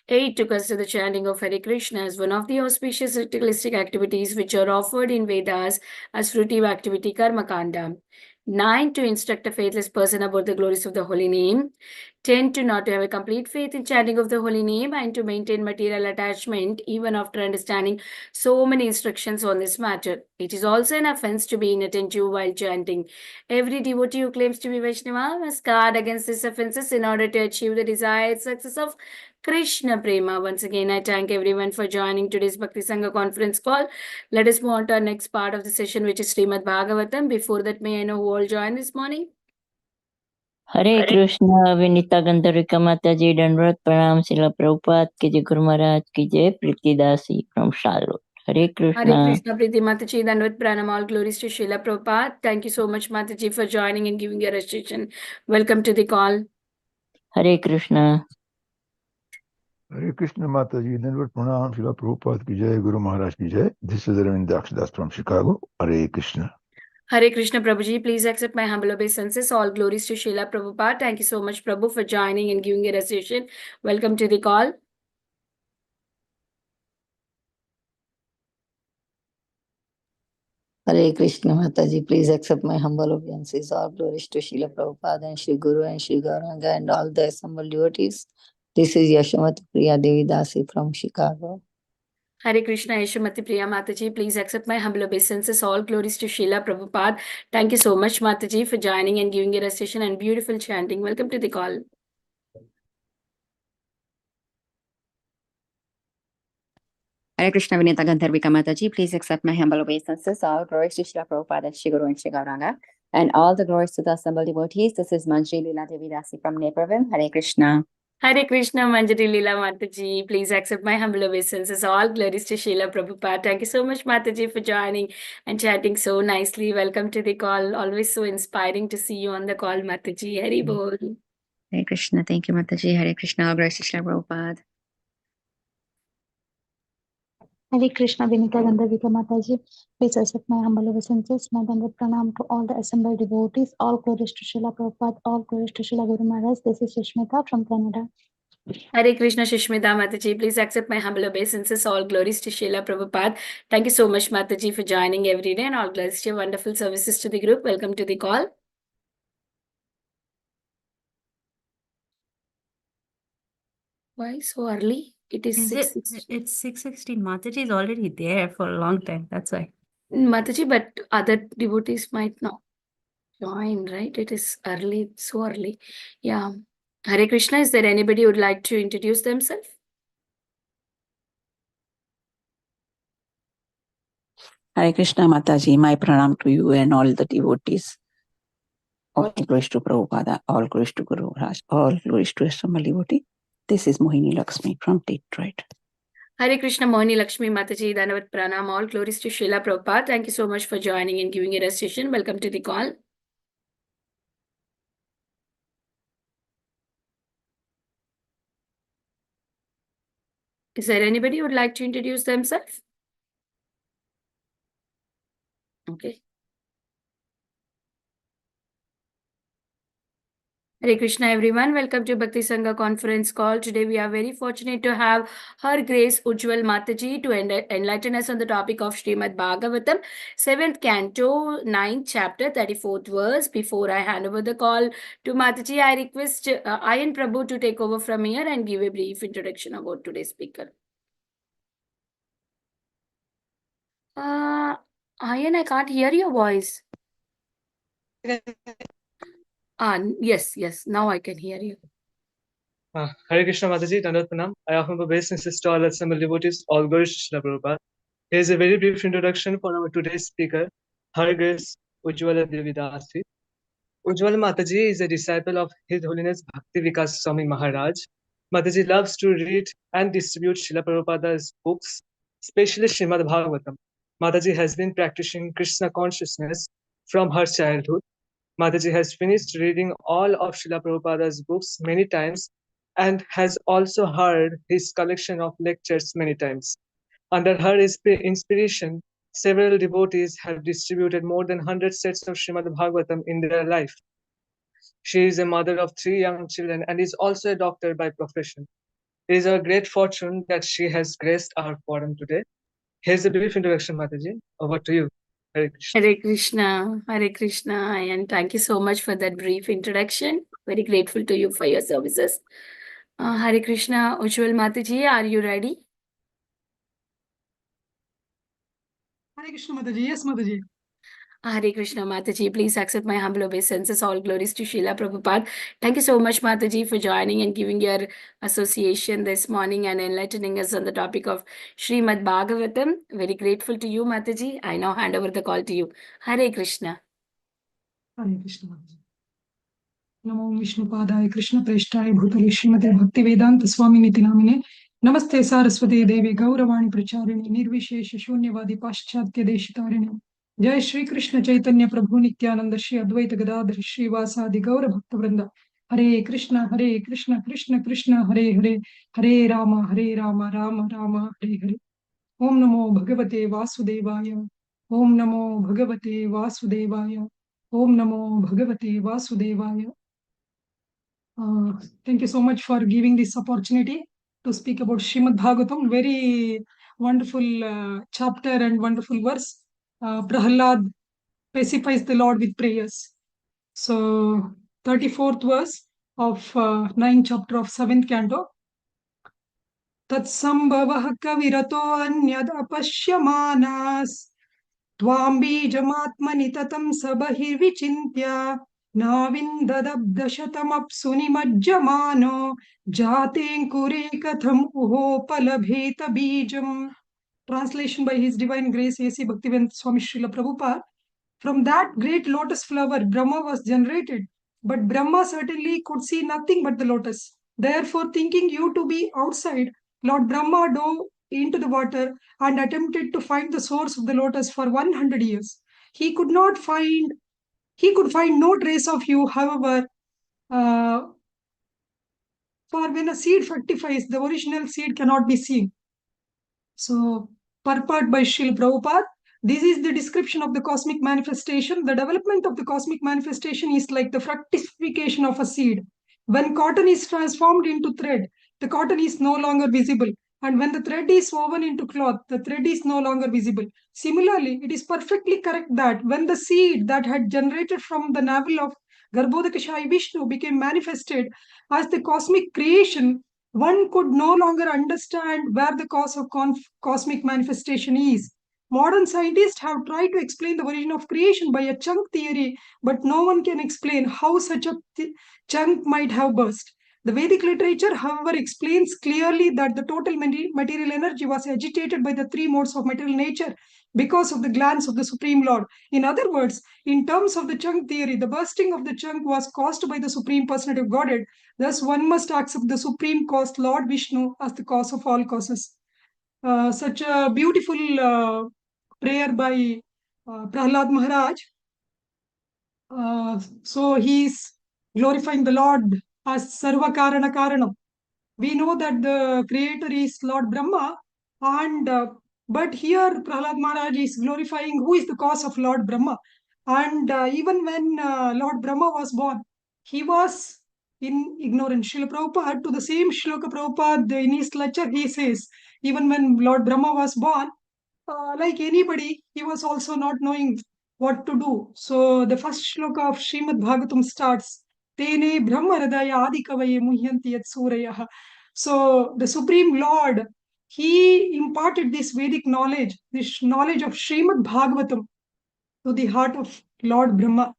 8. To consider the chanting of Hare Krishna as one of the auspicious ritualistic activities which are offered in Vedas as fruitive activity Karma Kanda. 9. To instruct a faithless person about the glories of the holy name. 10. To not to have a complete faith in chanting of the holy name and to maintain material attachment even after understanding so many instructions on this matter. It is also an offense to be inattentive while chanting. Every devotee who claims to be Vaishnava must guard against these offenses in order to achieve the desired success of Krishna Prema. Once again, I thank everyone for joining today's Bhakti Sangha conference call. Let us move on to our next part of the session, which is Srimad Bhagavatam. Before that, may I know who all joined this morning? हरे कृष्ण विनीता गंधर्विका माता जी दंडवत प्रणाम शिला प्रभुपाद की जय गुरु महाराज की जय Pritidasi from Charlotte Hare Krishna Hare Krishna, Priti Mataji, Dandavat Pranam, all glories to Srila Prabhupada. Thank you so much, Mataji, for joining and giving your registration. Welcome to the call. Hare Krishna Hare Krishna Mataji, Dandavat Pranam, Srila Prabhupada ki jai, Guru Maharaj ki jai. This is Arvind Dakshadas from Chicago. Hare Krishna. Hare Krishna, Prabhuji, please accept my humble obeisances. All glories to Srila Prabhupada. Thank you so much, Prabhu, for joining and giving your registration. Welcome to the call. Hare Krishna Mataji, please accept my humble obeisances. All glories to Srila Prabhupada and Shri Guru and Shri Gauranga and all the assembled devotees. This is Yashamati Priya Devi Dasi from Chicago. Hare Krishna, Yeshamati Priya Mataji, please accept my humble obeisances. All glories to Srila Prabhupada. Thank you so much, Mataji, for joining and giving your recitation and beautiful chanting. Welcome to the call. Hare Krishna Vinita Gandharvika Mataji, please accept my humble obeisances. All glories to Srila Prabhupada and Shri Guru and Shri Gauranga, and all the glories to the assembled devotees. This is Manjari Leela Devi Dasi from Naperville. Hare Krishna. Hare Krishna, Manjari Leela Mataji, please accept my humble obeisances. All glories to Srila Prabhupada. Thank you so much, Mataji, for joining and chatting so nicely. Welcome to the call. Always so inspiring to see you on the call, Mataji. Hari Bol. Hare Krishna. Thank you, Mataji. Hare Krishna. All glories to Srila Prabhupada. Hare Krishna, Vinita Gandharvika Mataji, please accept my humble obeisances. My Dandavat Pranam to all the assembled devotees. All glories to Srila Prabhupada, all glories to Srila Guru Maharaj. This is Sushmita from Canada. Hare Krishna, Shishmita Mataji, please accept my humble obeisances. All glories to Srila Prabhupada. Thank you so much, Mataji, for joining every day and all glories to your wonderful services to the group. Welcome to the call. Why so early? It is 6:16. It's 6:16. Mataji is already there for a long time. That's why. Mataji, but other devotees might not join, right? It is early, so early. Yeah. Hare Krishna, is there anybody who would like to introduce themselves? Hare Krishna Mataji, my pranam to you and all the devotees. All glories to Prabhupada, all glories to Guru Raj, all glories to Assembled devotee. This is Mohini Lakshmi from Detroit. Hare Krishna, Mohini Lakshmi Mataji, Danavat Pranam, all glories to Srila Prabhupada. Thank you so much for joining and giving your recitation. Welcome to the call. Is there anybody who would like to introduce themselves? Okay. Hare Krishna, everyone. Welcome to Bhakti Sangha conference call. Today we are very fortunate to have Her Grace Ujvala Mataji to enlighten us on the topic of Srimad Bhagavatam, 7th canto, 9th chapter, 34th verse. Before I hand over the call to Mataji, I request Ayan Prabhu to take over from here and give a brief introduction about today's speaker. Ayan, I can't hear your voice. Yes, now I can hear you. Hare Krishna Mataji, Dandavat Pranam. I offer my best wishes to all assembled devotees, all glories to Srila Prabhupada. Here is a very brief introduction for our today's speaker, Her Grace Ujvala Devi Dasi. Ujvala Mataji is a disciple of His Holiness Bhakti Vikas Swami Maharaj. Mataji loves to read and distribute Srila Prabhupada's books, especially Srimad Bhagavatam. Mataji has been practicing Krishna consciousness from her childhood. Mataji has finished reading all of Srila Prabhupada's books many times and has also heard his collection of lectures many times. Under her inspiration, several devotees have distributed more than 100 sets of Srimad Bhagavatam in their life. She is a mother of 3 young children and is also a doctor by profession. It is our great fortune that she has graced our forum today. Here's a brief introduction, Mataji. Over to you. Hare Krishna. Hare Krishna, Hare Krishna, and thank you so much for that brief introduction. Very grateful to you for your services. Hare Krishna, Ujvala Mataji, are you ready? Hare Krishna Mataji. Yes, Mataji. Hare Krishna, Mataji, please accept my humble obeisances. All glories to Srila Prabhupada. Thank you so much, Mataji, for joining and giving your association this morning and enlightening us on the topic of Srimad Bhagavatam. Very grateful to you, Mataji. I now hand over the call to you. Hare Krishna. Hare Krishna Mataji. Namo Vishnupadaya Krishna Preshthaya Bhutale Srimate Bhakti Vedanta Swami Niti Namine Namaste Saraswati Devi Gauravani Pracharini Nirvishesha Shunyavadi Paschatya Deshitarini Jai Shri Krishna Chaitanya Prabhu Nityananda Shri Advaita Gadadhar Shri Vasadi Gaura Bhakta Vrinda Hare Krishna Krishna Krishna Hare Hare Hare Rama Rama Rama Hare Hare Om Namo Bhagavate Vasudevaya Om Namo Bhagavate Vasudevaya Om Namo Bhagavate Vasudevaya. Thank you so much for giving this opportunity to speak about Srimad Bhagavatam. Very wonderful chapter and wonderful verse. Prahlad pacifies the Lord with prayers. So, 34th verse of 9th chapter of 7th canto. Tatsambhavah kavirato anyad apashyamanas Tvam bijamatmani tatam sabahirvichintya Navindadabdashatamapsu nimajjamano Jaten kure katham uhopalabheta bijam. Translation by His Divine Grace A.C. Bhaktivedanta Swami Srila Prabhupada. From that great lotus flower, Brahma was generated. But Brahma certainly could see nothing but the lotus. Therefore, thinking you to be outside, Lord Brahma dove into the water and attempted to find the source of the lotus for 100 years. He could find no trace of you, however, for when a seed fructifies, the original seed cannot be seen. So, purport by Srila Prabhupada. This is the description of the cosmic manifestation. The development of the cosmic manifestation is like the fructification of a seed. When cotton is transformed into thread, the cotton is no longer visible. And when the thread is woven into cloth, the thread is no longer visible. Similarly, it is perfectly correct that when the seed that had generated from the navel of Garbhodakashayi Vishnu became manifested as the cosmic creation, one could no longer understand where the cause of cosmic manifestation is. Modern scientists have tried to explain the origin of creation by a chunk theory, but no one can explain how such a chunk might have burst. The Vedic literature, however, explains clearly that the total material energy was agitated by the three modes of material nature because of the glance of the Supreme Lord. In other words, in terms of the chunk theory, the bursting of the chunk was caused by the Supreme Personality of Godhead. Thus, one must accept the Supreme Cause, Lord Vishnu, as the cause of all causes. Such a beautiful prayer by Prahlad Maharaj. So he is glorifying the Lord as Sarva Karana Karanam. We know that the creator is Lord Brahma, and but here Prahlad Maharaj is glorifying who is the cause of Lord Brahma. And even when Lord Brahma was born, he was in ignorance. Srila Prabhupada, to the same Shloka Prabhupada in his lecture, he says, even when Lord Brahma was born, like anybody, he was also not knowing what to do. So the first shloka of Srimad Bhagavatam starts, Tene Brahma Hridaya Adikavaye Muhyanti Yat Surayah. So the Supreme Lord, he imparted this Vedic knowledge, this knowledge of Srimad Bhagavatam to the heart of Lord Brahma.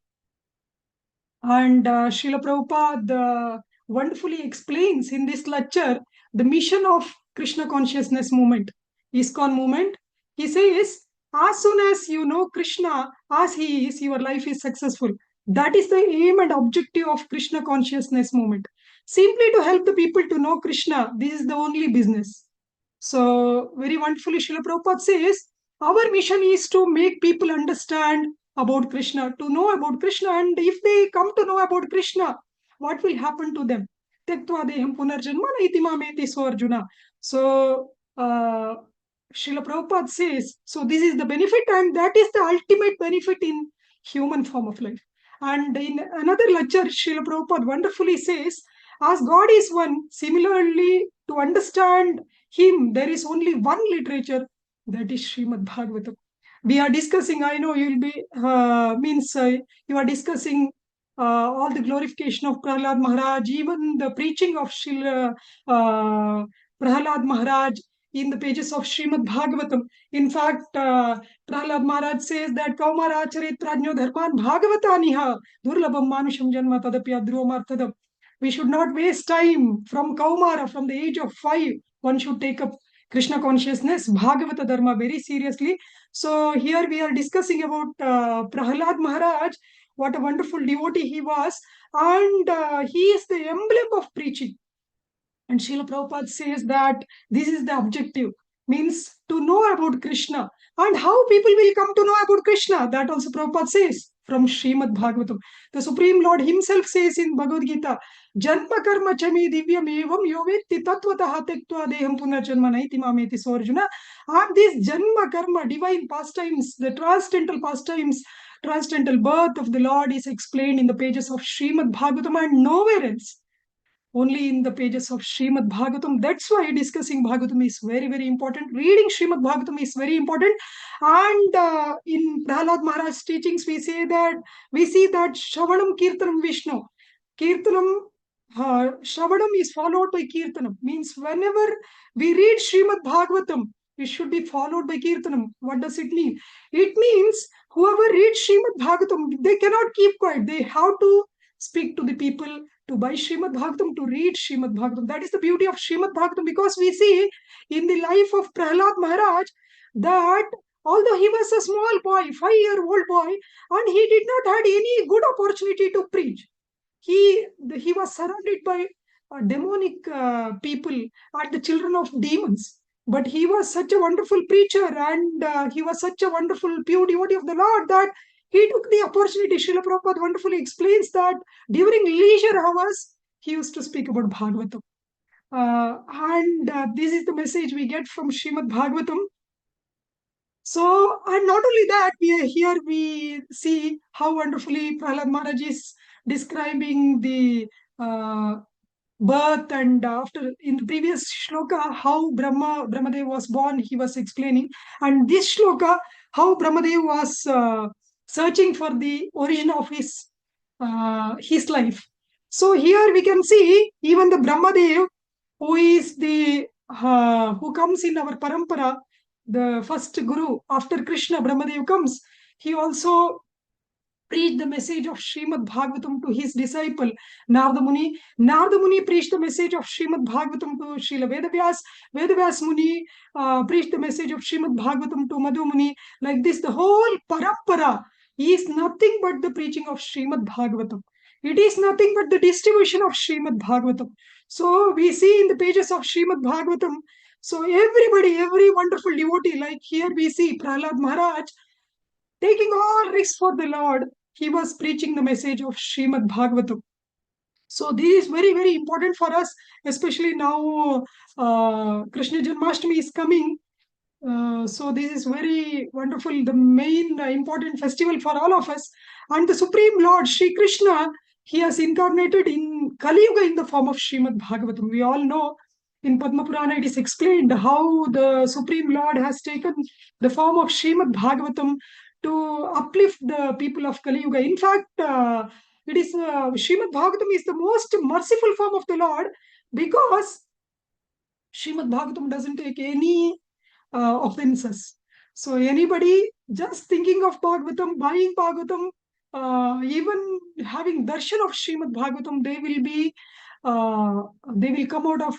And Srila Prabhupada wonderfully explains in this lecture the mission of Krishna consciousness movement, ISKCON movement. He says, as soon as you know Krishna as he is, your life is successful. That is the aim and objective of Krishna consciousness movement. Simply to help the people to know Krishna, this is the only business. So, very wonderfully, Srila Prabhupada says, our mission is to make people understand about Krishna, to know about Krishna, and if they come to know about Krishna, what will happen to them? So, Srila Prabhupada says, so this is the benefit, and that is the ultimate benefit in human form of life. And in another lecture, Srila Prabhupada wonderfully says, as God is one, similarly to to understand him, there is only one literature, that is Srimad Bhagavatam. We are discussing, I know you will be, you are discussing all the glorification of Prahlad Maharaj, even the preaching of Srila Prahlad Maharaj in the pages of Srimad Bhagavatam. In fact, Prahlad Maharaj says that Kaumara Acharit Prajno Dharman Bhagavataniha Durlabham Manusham Janma Tadapya Dhruvamarthadam. We should not waste time from Kaumara, from the age of 5. One should take up Krishna consciousness, Bhagavata Dharma very seriously. So here we are discussing about Prahlad Maharaj, what a wonderful devotee he was, and he is the emblem of preaching. And Srila Prabhupada says that this is the objective, means to know about Krishna. And how people will come to know about Krishna, that also Prabhupada says from Srimad Bhagavatam. The Supreme Lord himself says in Bhagavad Gita, Janma karma chami divyam evam yovetti tattvataha tektva deham punarjanma naiti mameti sorjuna. And this Janma karma, divine pastimes, the transcendental pastimes, transcendental birth of the Lord is explained in the pages of Srimad Bhagavatam and nowhere else. Only in the pages of Srimad Bhagavatam. That's why discussing Bhagavatam is very, very important. Reading Srimad Bhagavatam is very important. And in Prahlad Maharaj's teachings, we see that Shravanam Kirtanam Vishnu. Kirtanam, Shravanam is followed by Kirtanam. Means whenever we read Srimad Bhagavatam, it should be followed by Kirtanam. What does it mean? It means whoever reads Srimad Bhagavatam, they cannot keep quiet. They have to speak to the people, to buy Srimad Bhagavatam, to read Srimad Bhagavatam. That is the beauty of Srimad Bhagavatam, because we see in the life of Prahlad Maharaj that although he was a small boy, 5-year-old boy, and he did not had any good opportunity to preach. He was surrounded by demonic people and the children of demons. But he was such a wonderful preacher, and he was such a wonderful pure devotee of the Lord that he took the opportunity. Srila Prabhupada wonderfully explains that during leisure hours, he used to speak about Bhagavatam. And this is the message we get from Srimad Bhagavatam. So, and not only that, we see how wonderfully Prahlad Maharaj is describing the birth, and after in the previous shloka, how Brahmadev was born, he was explaining. And this shloka, how Brahmadev was searching for the origin of his life. So here we can see even the Brahmadev, who is the who comes in our parampara, the first guru after Krishna, Brahmadev comes. He also preached the message of Srimad Bhagavatam to his disciple Narada Muni. Narada Muni preached the message of Srimad Bhagavatam to Srila Vedavyas. Vedavyas Muni preached the message of Srimad Bhagavatam to Madhu Muni. Like this, the whole parampara is nothing but the preaching of Srimad Bhagavatam. It is nothing but the distribution of Srimad Bhagavatam. So we see in the pages of Srimad Bhagavatam, so everybody, every wonderful devotee, like here we see Prahlad Maharaj taking all risks for the Lord. He was preaching the message of Srimad Bhagavatam. So this is very, very important for us, especially now Krishna Janmashtami is coming. So this is very wonderful, the main important festival for all of us. And the Supreme Lord, Sri Krishna, he has incarnated in Kali Yuga in the form of Srimad Bhagavatam. We all know in Padma Purana it is explained how the Supreme Lord has taken the form of Srimad Bhagavatam to uplift the people of Kali Yuga. In fact, it is Srimad Bhagavatam is the most merciful form of the Lord, because Srimad Bhagavatam doesn't take any offenses. So anybody just thinking of Bhagavatam, buying Bhagavatam, even having darshan of Srimad Bhagavatam, they will come out of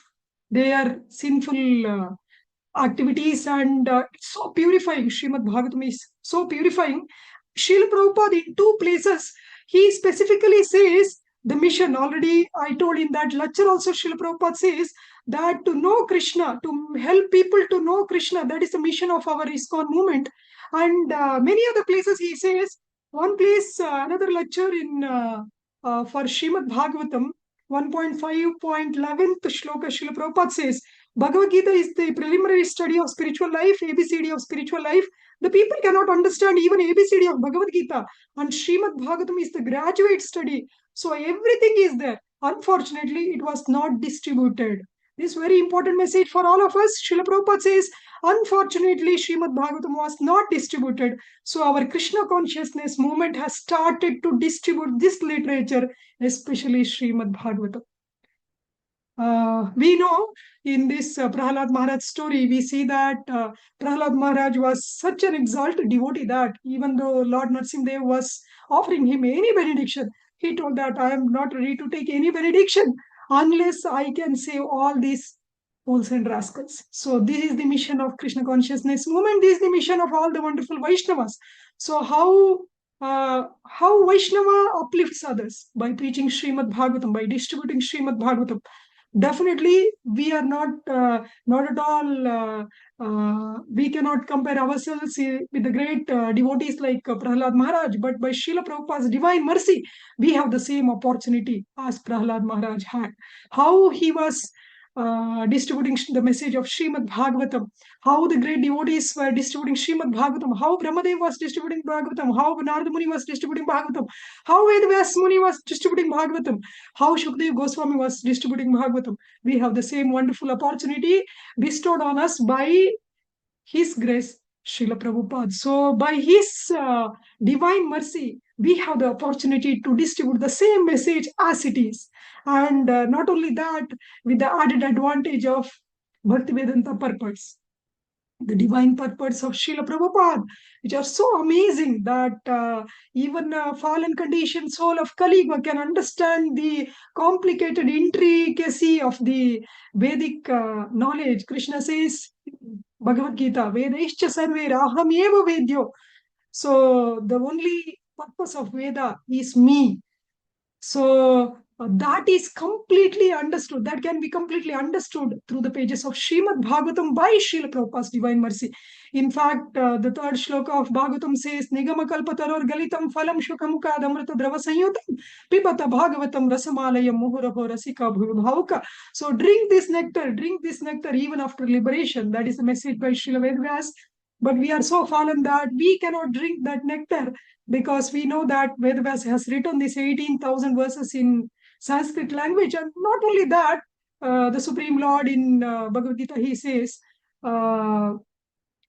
their sinful activities, and it's so purifying. Srimad Bhagavatam is so purifying. Srila Prabhupada in 2 places, he specifically says the mission. Already I told in that lecture also, Srila Prabhupada says that to know Krishna, to help people to know Krishna, that is the mission of our ISKCON movement. And many other places he says, one place, another lecture in for Srimad Bhagavatam, 1.5.11th shloka, Srila Prabhupada says, Bhagavad Gita is the preliminary study of spiritual life, ABCD of spiritual life. The people cannot understand even ABCD of Bhagavad Gita, and Srimad Bhagavatam is the graduate study. So everything is there. Unfortunately, it was not distributed. This very important message for all of us. Srila Prabhupada says, unfortunately, Srimad Bhagavatam was not distributed. So our Krishna consciousness movement has started to distribute this literature, especially Srimad Bhagavatam. We know in this Prahlad Maharaj story, we see that Prahlad Maharaj was such an exalted devotee that even though Lord Narsimdev was offering him any benediction, he told that I am not ready to take any benediction unless I can save all these fools and rascals. So this is the mission of Krishna consciousness movement. This is the mission of all the wonderful Vaishnavas. So how Vaishnava uplifts others? By preaching Srimad Bhagavatam, by distributing Srimad Bhagavatam. Definitely, we are not at all. We cannot compare ourselves with the great devotees like Prahlad Maharaj, but by Srila Prabhupada's divine mercy, we have the same opportunity as Prahlad Maharaj had. How he was distributing the message of Srimad Bhagavatam, how the great devotees were distributing Srimad Bhagavatam, how Brahmadev was distributing Bhagavatam, how Narada Muni was distributing Bhagavatam, how Vedvyas Muni was distributing Bhagavatam, how Shukdev Goswami was distributing Bhagavatam. We have the same wonderful opportunity bestowed on us by His grace, Srila Prabhupada. So by His divine mercy, we have the opportunity to distribute the same message as it is. And not only that, with the added advantage of Bhaktivedanta purports, the divine purports of Srila Prabhupada, which are so amazing that even a fallen conditioned soul of Kali Yuga can understand the complicated intricacy of the Vedic knowledge. Krishna says, Bhagavad Gita, Vedaischa sarvera aham eva vedyo. So the only purpose of Veda is me. So that is completely understood. That can be completely understood through the pages of Srimad Bhagavatam by Srila Prabhupada's divine mercy. In fact, the third shloka of Bhagavatam says, Nigama kalpataror galitam phalam shukamukad amrita drava sanyutam pibata Bhagavatam rasamalayam muhuraho rasika bhuvauka. So drink this nectar even after liberation. That is the message by Srila Vedvyas. But we are so fallen that we cannot drink that nectar, because we know that Vedavyasa has written these 18,000 verses in Sanskrit language. And not only that, the Supreme Lord in Bhagavad Gita, he says, Bhaktya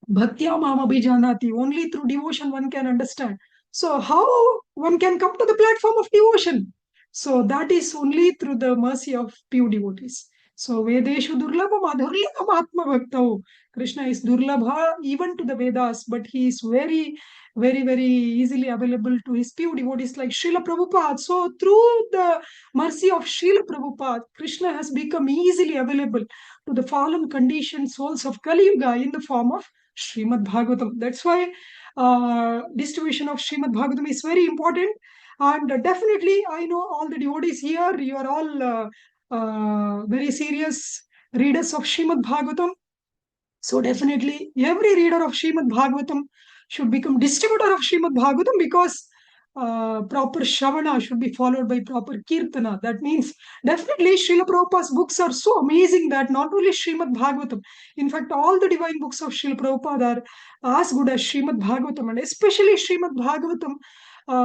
Mama Bijanati, only through devotion one can understand. So how one can come to the platform of devotion? So that is only through the mercy of pure devotees. So Vedeshu Durlabha Madhurlabha Atma Bhaktau. Krishna is Durlabha even to the Vedas, but he is very, very easily available to his pure devotees like Srila Prabhupada. So through the mercy of Srila Prabhupada, Krishna has become easily available to the fallen conditioned souls of Kali Yuga in the form of Srimad Bhagavatam. That's why distribution of Srimad Bhagavatam is very important. And definitely, I know all the devotees here, you are all very serious readers of Srimad Bhagavatam. So definitely, every reader of Srimad Bhagavatam should become distributor of Srimad Bhagavatam, because proper Shravana should be followed by proper Kirtana. That means definitely Srila Prabhupada's books are so amazing that not only Srimad Bhagavatam, in fact all the divine books of Srila Prabhupada are as good as Srimad Bhagavatam. And especially Srimad Bhagavatam,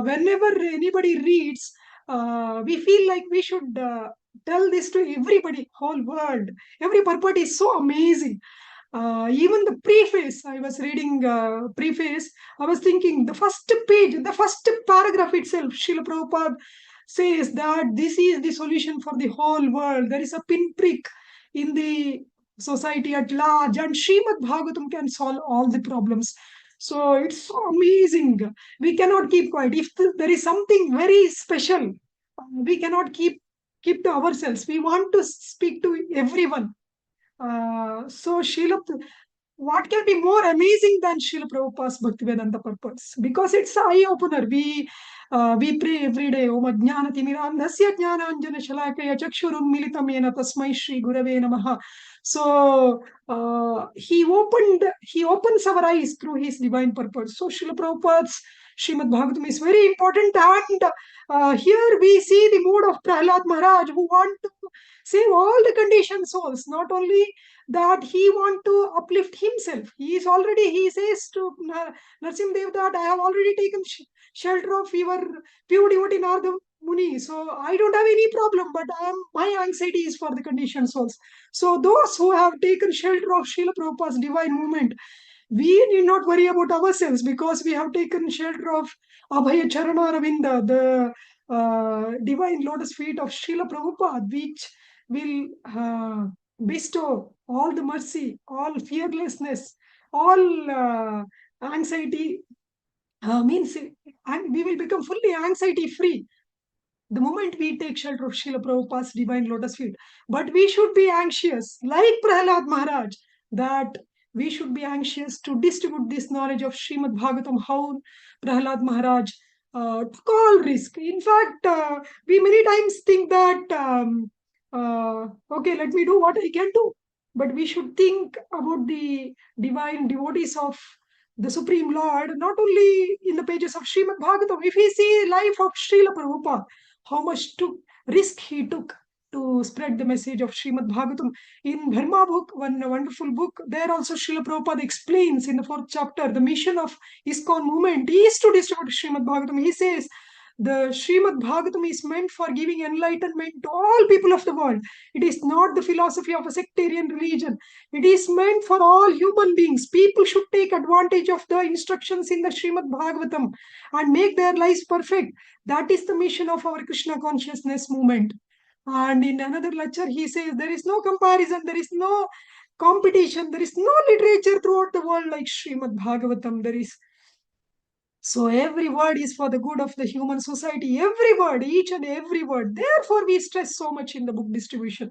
whenever anybody reads, we feel like we should tell this to everybody, whole world. Every purport is so amazing. Even the preface, I was reading preface, I was thinking the first page, the first paragraph itself, Srila Prabhupada says that this is the solution for the whole world. There is a pinprick in the society at large, and Srimad Bhagavatam can solve all the problems. So it's so amazing. We cannot keep quiet. If there is something very special, we cannot keep to ourselves. We want to speak to everyone. So what can be more amazing than Srila Prabhupada's Bhaktivedanta purpose? Because it's an eye-opener. We pray every day, Om Ajnana Timirandhasya Jnananjana Shalakaya Chakshurum Militam Yena Tasmai Shri Gurave Namaha. So he opens our eyes through his divine purpose. So Srila Prabhupada's Srimad Bhagavatam is very important, and here we see the mood of Prahlad Maharaj, who want to save all the conditioned souls. Not only that, he want to uplift himself. He says to Narsimdev that I have already taken shelter of your pure devotee Narada Muni, so I don't have any problem, but my anxiety is for the conditioned souls. So those who have taken shelter of Srila Prabhupada's divine movement, we need not worry about ourselves because we have taken shelter of Abhaya Charana Ravinda, the divine lotus feet of Srila Prabhupada, which will bestow all the mercy, all fearlessness, all anxiety, means and we will become fully anxiety free the moment we take shelter of Srila Prabhupada's divine lotus feet. But we should be anxious, like Prahlad Maharaj, that we should be anxious to distribute this knowledge of Srimad Bhagavatam, how Prahlad Maharaj took all risk. In fact, we many times think that, okay, let me do what I can do. But we should think about the divine devotees of the Supreme Lord, not only in the pages of Srimad Bhagavatam. If we see life of Srila Prabhupada, how much risk he took to spread the message of Srimad Bhagavatam. In Dharma book, one wonderful book, there also Srila Prabhupada explains in the 4th chapter, the mission of ISKCON movement is to distribute Srimad Bhagavatam. He says, the Srimad Bhagavatam is meant for giving enlightenment to all people of the world. It is not the philosophy of a sectarian religion. It is meant for all human beings. People should take advantage of the instructions in the Srimad Bhagavatam and make their lives perfect. That is the mission of our Krishna consciousness movement. And in another lecture, he says there is no comparison, there is no competition, there is no literature throughout the world like Srimad Bhagavatam. There is. So every word is for the good of the human society. Every word, each and every word. Therefore, we stress so much in the book distribution.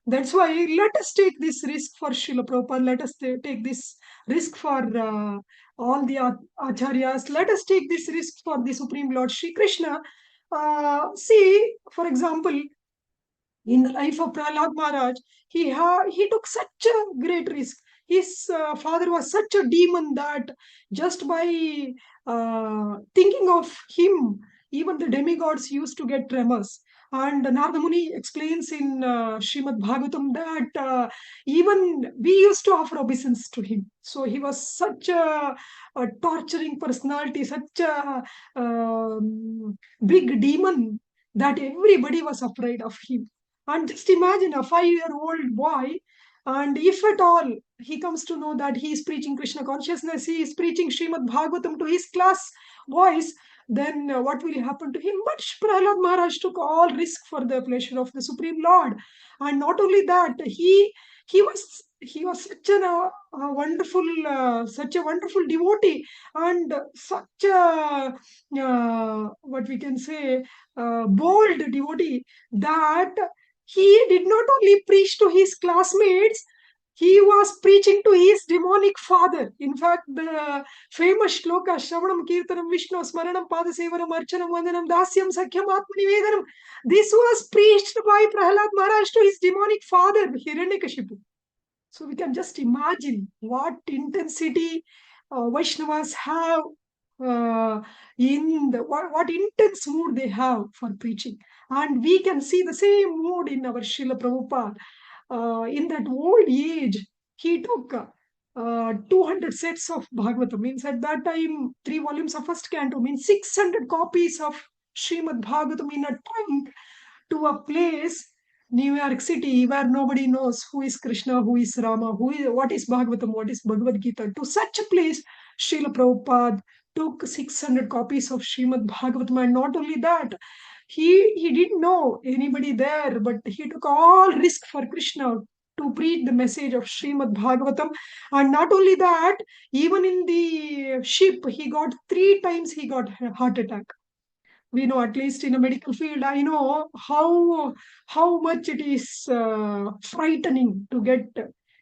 That's why let us take this risk for Srila Prabhupada. Let us take this risk for all the acharyas. Let us take this risk for the Supreme Lord Sri Krishna. See, for example, in the life of Prahlad Maharaj, he took such a great risk. His father was such a demon that just by thinking of him, even the demigods used to get tremors. And Narada Muni explains in Srimad Bhagavatam that even we used to offer obeisance to him. So he was such a torturing personality, such a big demon that everybody was afraid of him. And just imagine a 5-year-old boy, and if at all he comes to know that he is preaching Krishna consciousness, he is preaching Srimad Bhagavatam to his class boys, then what will happen to him? But Prahlad Maharaj took all risk for the pleasure of the Supreme Lord. And not only that, he was such a wonderful devotee, and such a what we can say bold devotee, that he did not only preach to his classmates, he was preaching to his demonic father. In fact, the famous shloka, Shravanam, Kirtanam, Vishnu, Smaranam, Padasevaram, Archanam, Vandanam, Dasyam, Sakhyam, Atmanivedanam. This was preached by Prahlad Maharaj to his demonic father, Hiranyakashipu. So we can just imagine what intensity Vaishnavas have what intense mood they have for preaching. And we can see the same mood in our Srila Prabhupada. In that old age, he took 200 sets of Bhagavatam. Means at that time, 3 volumes of first canto, means 600 copies of Srimad Bhagavatam in a trunk to a place, New York City, where nobody knows who is Krishna, who is Rama, what is Bhagavatam, what is Bhagavad Gita. To such a place, Srila Prabhupada took 600 copies of Srimad Bhagavatam. And not only that, he didn't know anybody there, but he took all risk for Krishna to preach the message of Srimad Bhagavatam. And not only that, even in the ship, he got 3 times he got a heart attack. We know, at least in a medical field, I know how much it is frightening to get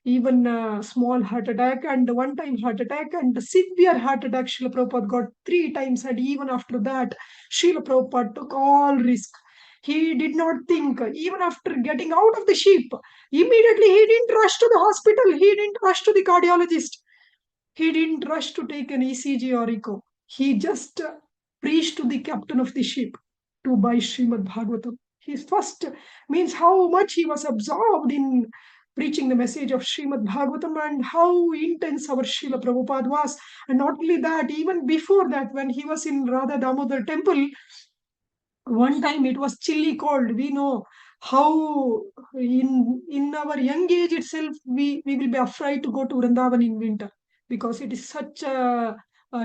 even a small heart attack, and one-time heart attack, and severe heart attack. Srila Prabhupada got 3 times, and even after that, Srila Prabhupada took all risk. He did not think, even after getting out of the ship, immediately he didn't rush to the hospital, he didn't rush to the cardiologist, he didn't rush to take an ECG or echo. He just preached to the captain of the ship to buy Srimad Bhagavatam. His first means how much he was absorbed in preaching the message of Srimad Bhagavatam, and how intense our Srila Prabhupada was. And not only that, even before that, when he was in Radha Damodar temple, one time it was chilly cold. We know how in our young age itself we will be afraid to go to Vrindavan in winter because it is such a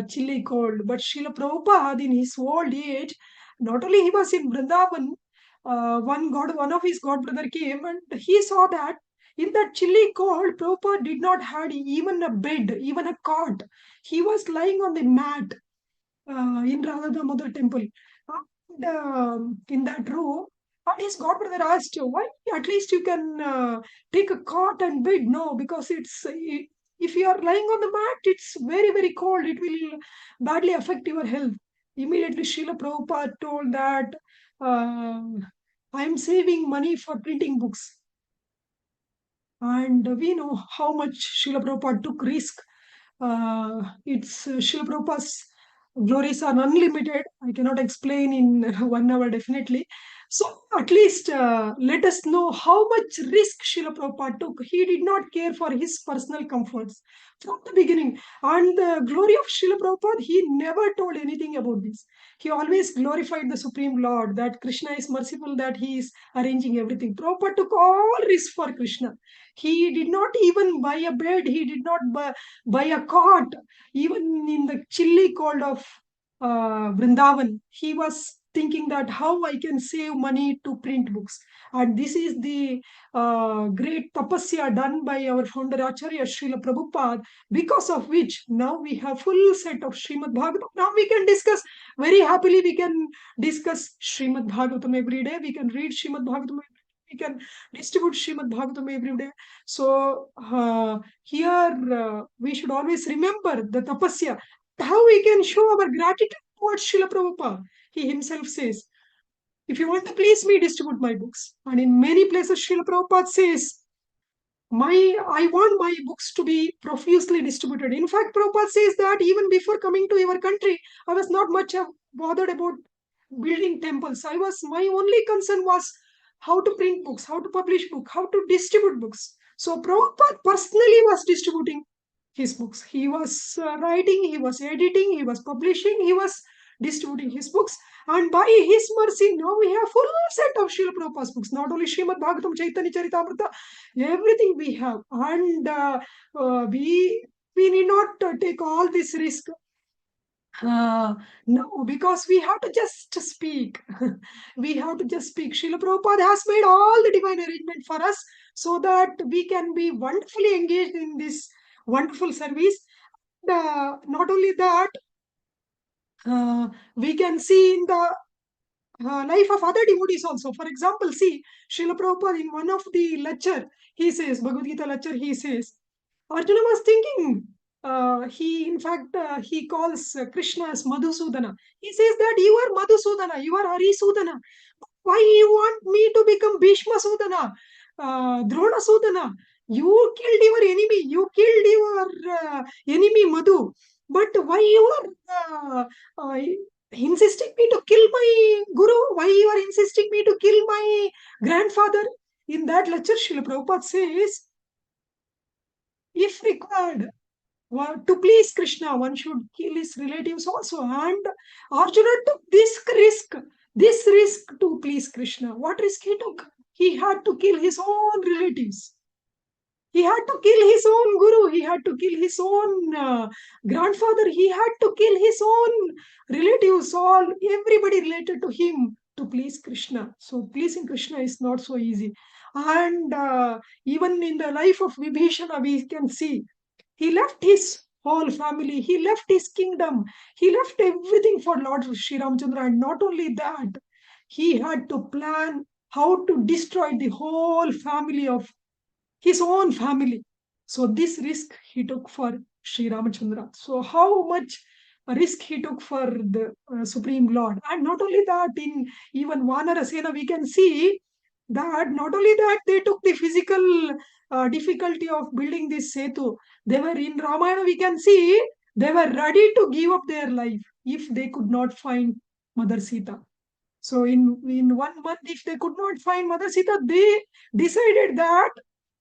chilly cold. But Srila Prabhupada in his old age, not only he was in Vrindavan, one of his god brother came and he saw that in that chilly cold, Prabhupada did not had even a bed, even a cot. He was lying on the mat in Radha Damodar temple. And, in that room, and his god brother asked, why at least you can take a cot and bed? No, because if you are lying on the mat, it's very, very cold. It will badly affect your health. Immediately, Srila Prabhupada told that I am saving money for printing books. And we know how much Srila Prabhupada took risk. It's Srila Prabhupada's glories are unlimited. I cannot explain in 1 hour definitely. So at least let us know how much risk Srila Prabhupada took. He did not care for his personal comforts from the beginning. And the glory of Srila Prabhupada, he never told anything about this. He always glorified the Supreme Lord, that Krishna is merciful, that he is arranging everything. Prabhupada took all risk for Krishna. He did not even buy a bed. He did not buy a cot. Even in the chilly cold of Vrindavan, he was thinking that how I can save money to print books. And this is the great tapasya done by our founder Acharya Srila Prabhupada, because of which now we have full set of Srimad Bhagavatam. Now we can discuss very happily. We can discuss Srimad Bhagavatam every day. We can read Srimad Bhagavatam every day. We can distribute Srimad Bhagavatam every day. So here we should always remember the tapasya, how we can show our gratitude towards Srila Prabhupada. He himself says, if you want to please me, distribute my books. And in many places, Srila Prabhupada says, I want my books to be profusely distributed. In fact, Prabhupada says that even before coming to your country, I was not much bothered about building temples. My only concern was how to print books, how to publish books, how to distribute books. So Prabhupada personally was distributing his books. He was writing, he was editing, he was publishing, he was distributing his books. And by his mercy, now we have full set of Srila Prabhupada's books, not only Srimad Bhagavatam, Chaitanya Charitamrita, everything we have. And we need not take all this risk. No, because we have to just speak. We have to just speak. Srila Prabhupada has made all the divine arrangement for us so that we can be wonderfully engaged in this wonderful service. Not only that, we can see in the life of other devotees also. For example, see, Srila Prabhupada in one of the lecture, he says, Bhagavad Gita lecture, he says, Arjuna was thinking, he calls Krishna as Madhusudana. He says that you are Madhusudana, you are Harisudana. Why you want me to become Bhishma Sudana, Drona Sudana? You killed your enemy, you killed your enemy Madhu. But why you are insisting me to kill my guru? Why you are insisting me to kill my grandfather? In that lecture, Srila Prabhupada says, if required, to please Krishna, one should kill his relatives also. And Arjuna took this risk to please Krishna. What risk he took? He had to kill his own relatives. He had to kill his own guru. He had to kill his own grandfather. He had to kill his own relatives, everybody related to him, to please Krishna. So pleasing Krishna is not so easy. And even in the life of Vibhishana, we can see he left his whole family, he left his kingdom, he left everything for Lord Sri Ramchandra. And not only that, he had to plan how to destroy the whole family of his own family. So this risk he took for Sri Ramachandra. So how much risk he took for the Supreme Lord. And not only that, in even Vanarasena, we can see that not only that they took the physical difficulty of building this Setu, they were in Ramayana, we can see they were ready to give up their life if they could not find Mother Sita. So in 1 month, if they could not find Mother Sita, they decided that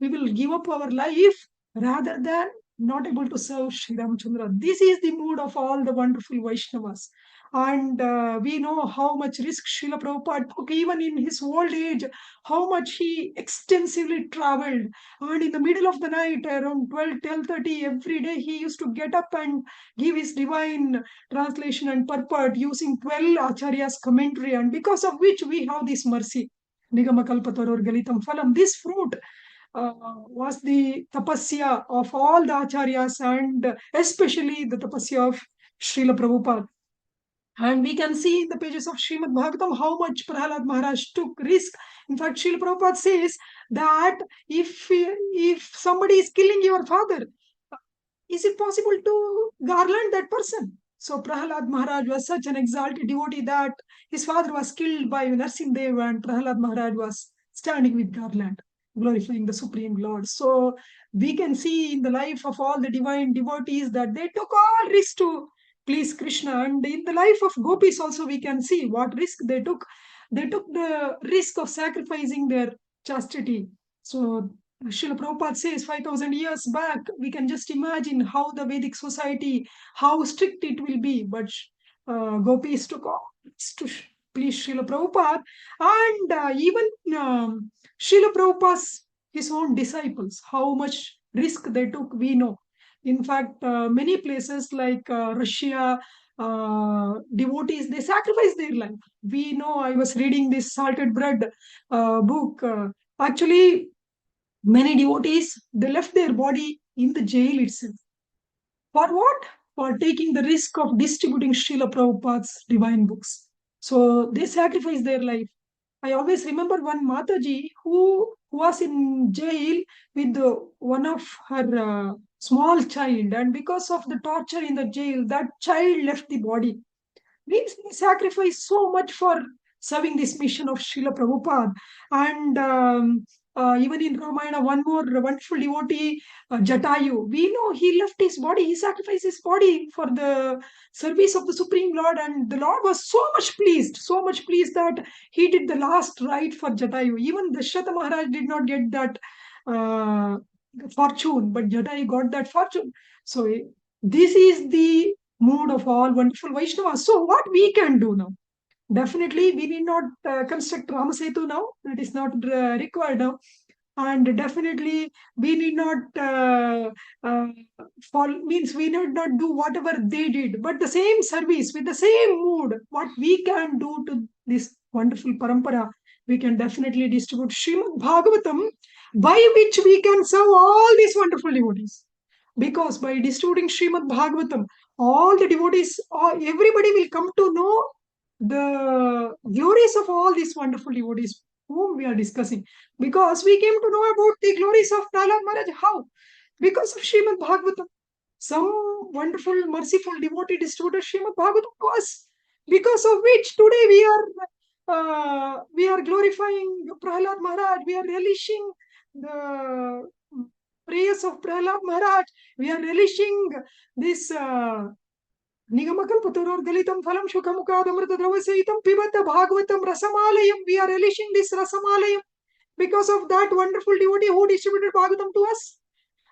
we will give up our life rather than not able to serve Sri Ramachandra. This is the mood of all the wonderful Vaishnavas. And we know how much risk Srila Prabhupada took even in his old age, how much he extensively traveled. And in the middle of the night, around 12:30 every day, he used to get up and give his divine translation and purport using 12 Acharyas' commentary, and because of which we have this mercy. Nigama kalpataror galitam phalam. This fruit was the tapasya of all the Acharyas, and especially the tapasya of Srila Prabhupada. And we can see in the pages of Srimad Bhagavatam how much Prahalad Maharaj took risk. In fact, Srila Prabhupada says that if somebody is killing your father, is it possible to garland that person? So Prahalad Maharaj was such an exalted devotee that his father was killed by Narsimdev, and Prahalad Maharaj was standing with garland, glorifying the Supreme Lord. So we can see in the life of all the divine devotees that they took all risks to please Krishna. And in the life of gopis also we can see what risk they took. They took the risk of sacrificing their chastity. So Srila Prabhupada says 5,000 years back, we can just imagine how the Vedic society, how strict it will be. But gopis took all to please Srila Prabhupada. And even Srila Prabhupada's his own disciples, how much risk they took, we know. In fact, many places like Russia, devotees, they sacrifice their life. We know, I was reading this Salted Bread book. Actually, many devotees, they left their body in the jail itself. For what? For taking the risk of distributing Srila Prabhupada's divine books. So they sacrificed their life. I always remember one Mataji who was in jail with one of her small child, and because of the torture in the jail, that child left the body. Means they sacrificed so much for serving this mission of Srila Prabhupada. And even in Ramayana, one more wonderful devotee, Jatayu, we know he left his body, he sacrificed his body for the service of the Supreme Lord, and the Lord was so much pleased that he did the last rite for Jatayu. Even Dasharatha Maharaj did not get that fortune, but Jatayu got that fortune. So this is the mood of all wonderful Vaishnavas. So what we can do now? Definitely, we need not construct Ramasetu now. That is not required now. And definitely, we need not we need not do whatever they did. But the same service, with the same mood, what we can do to this wonderful parampara, we can definitely distribute Srimad Bhagavatam, by which we can serve all these wonderful devotees. Because by distributing Srimad Bhagavatam, all the devotees, everybody will come to know the glories of all these wonderful devotees whom we are discussing. Because we came to know about the glories of Prahlad Maharaj. How? Because of Srimad Bhagavatam. Some wonderful, merciful devotee distributed Srimad Bhagavatam to us, because of which today we are glorifying Prahlad Maharaj. We are relishing the prayers of Prahlad Maharaj. We are relishing this Nigamakal Dalitam Phalam Shukamukadamrita Dravasaitam Pibata Bhagavatam Rasamalayam. We are relishing this Rasamalayam because of that wonderful devotee who distributed Bhagavatam to us.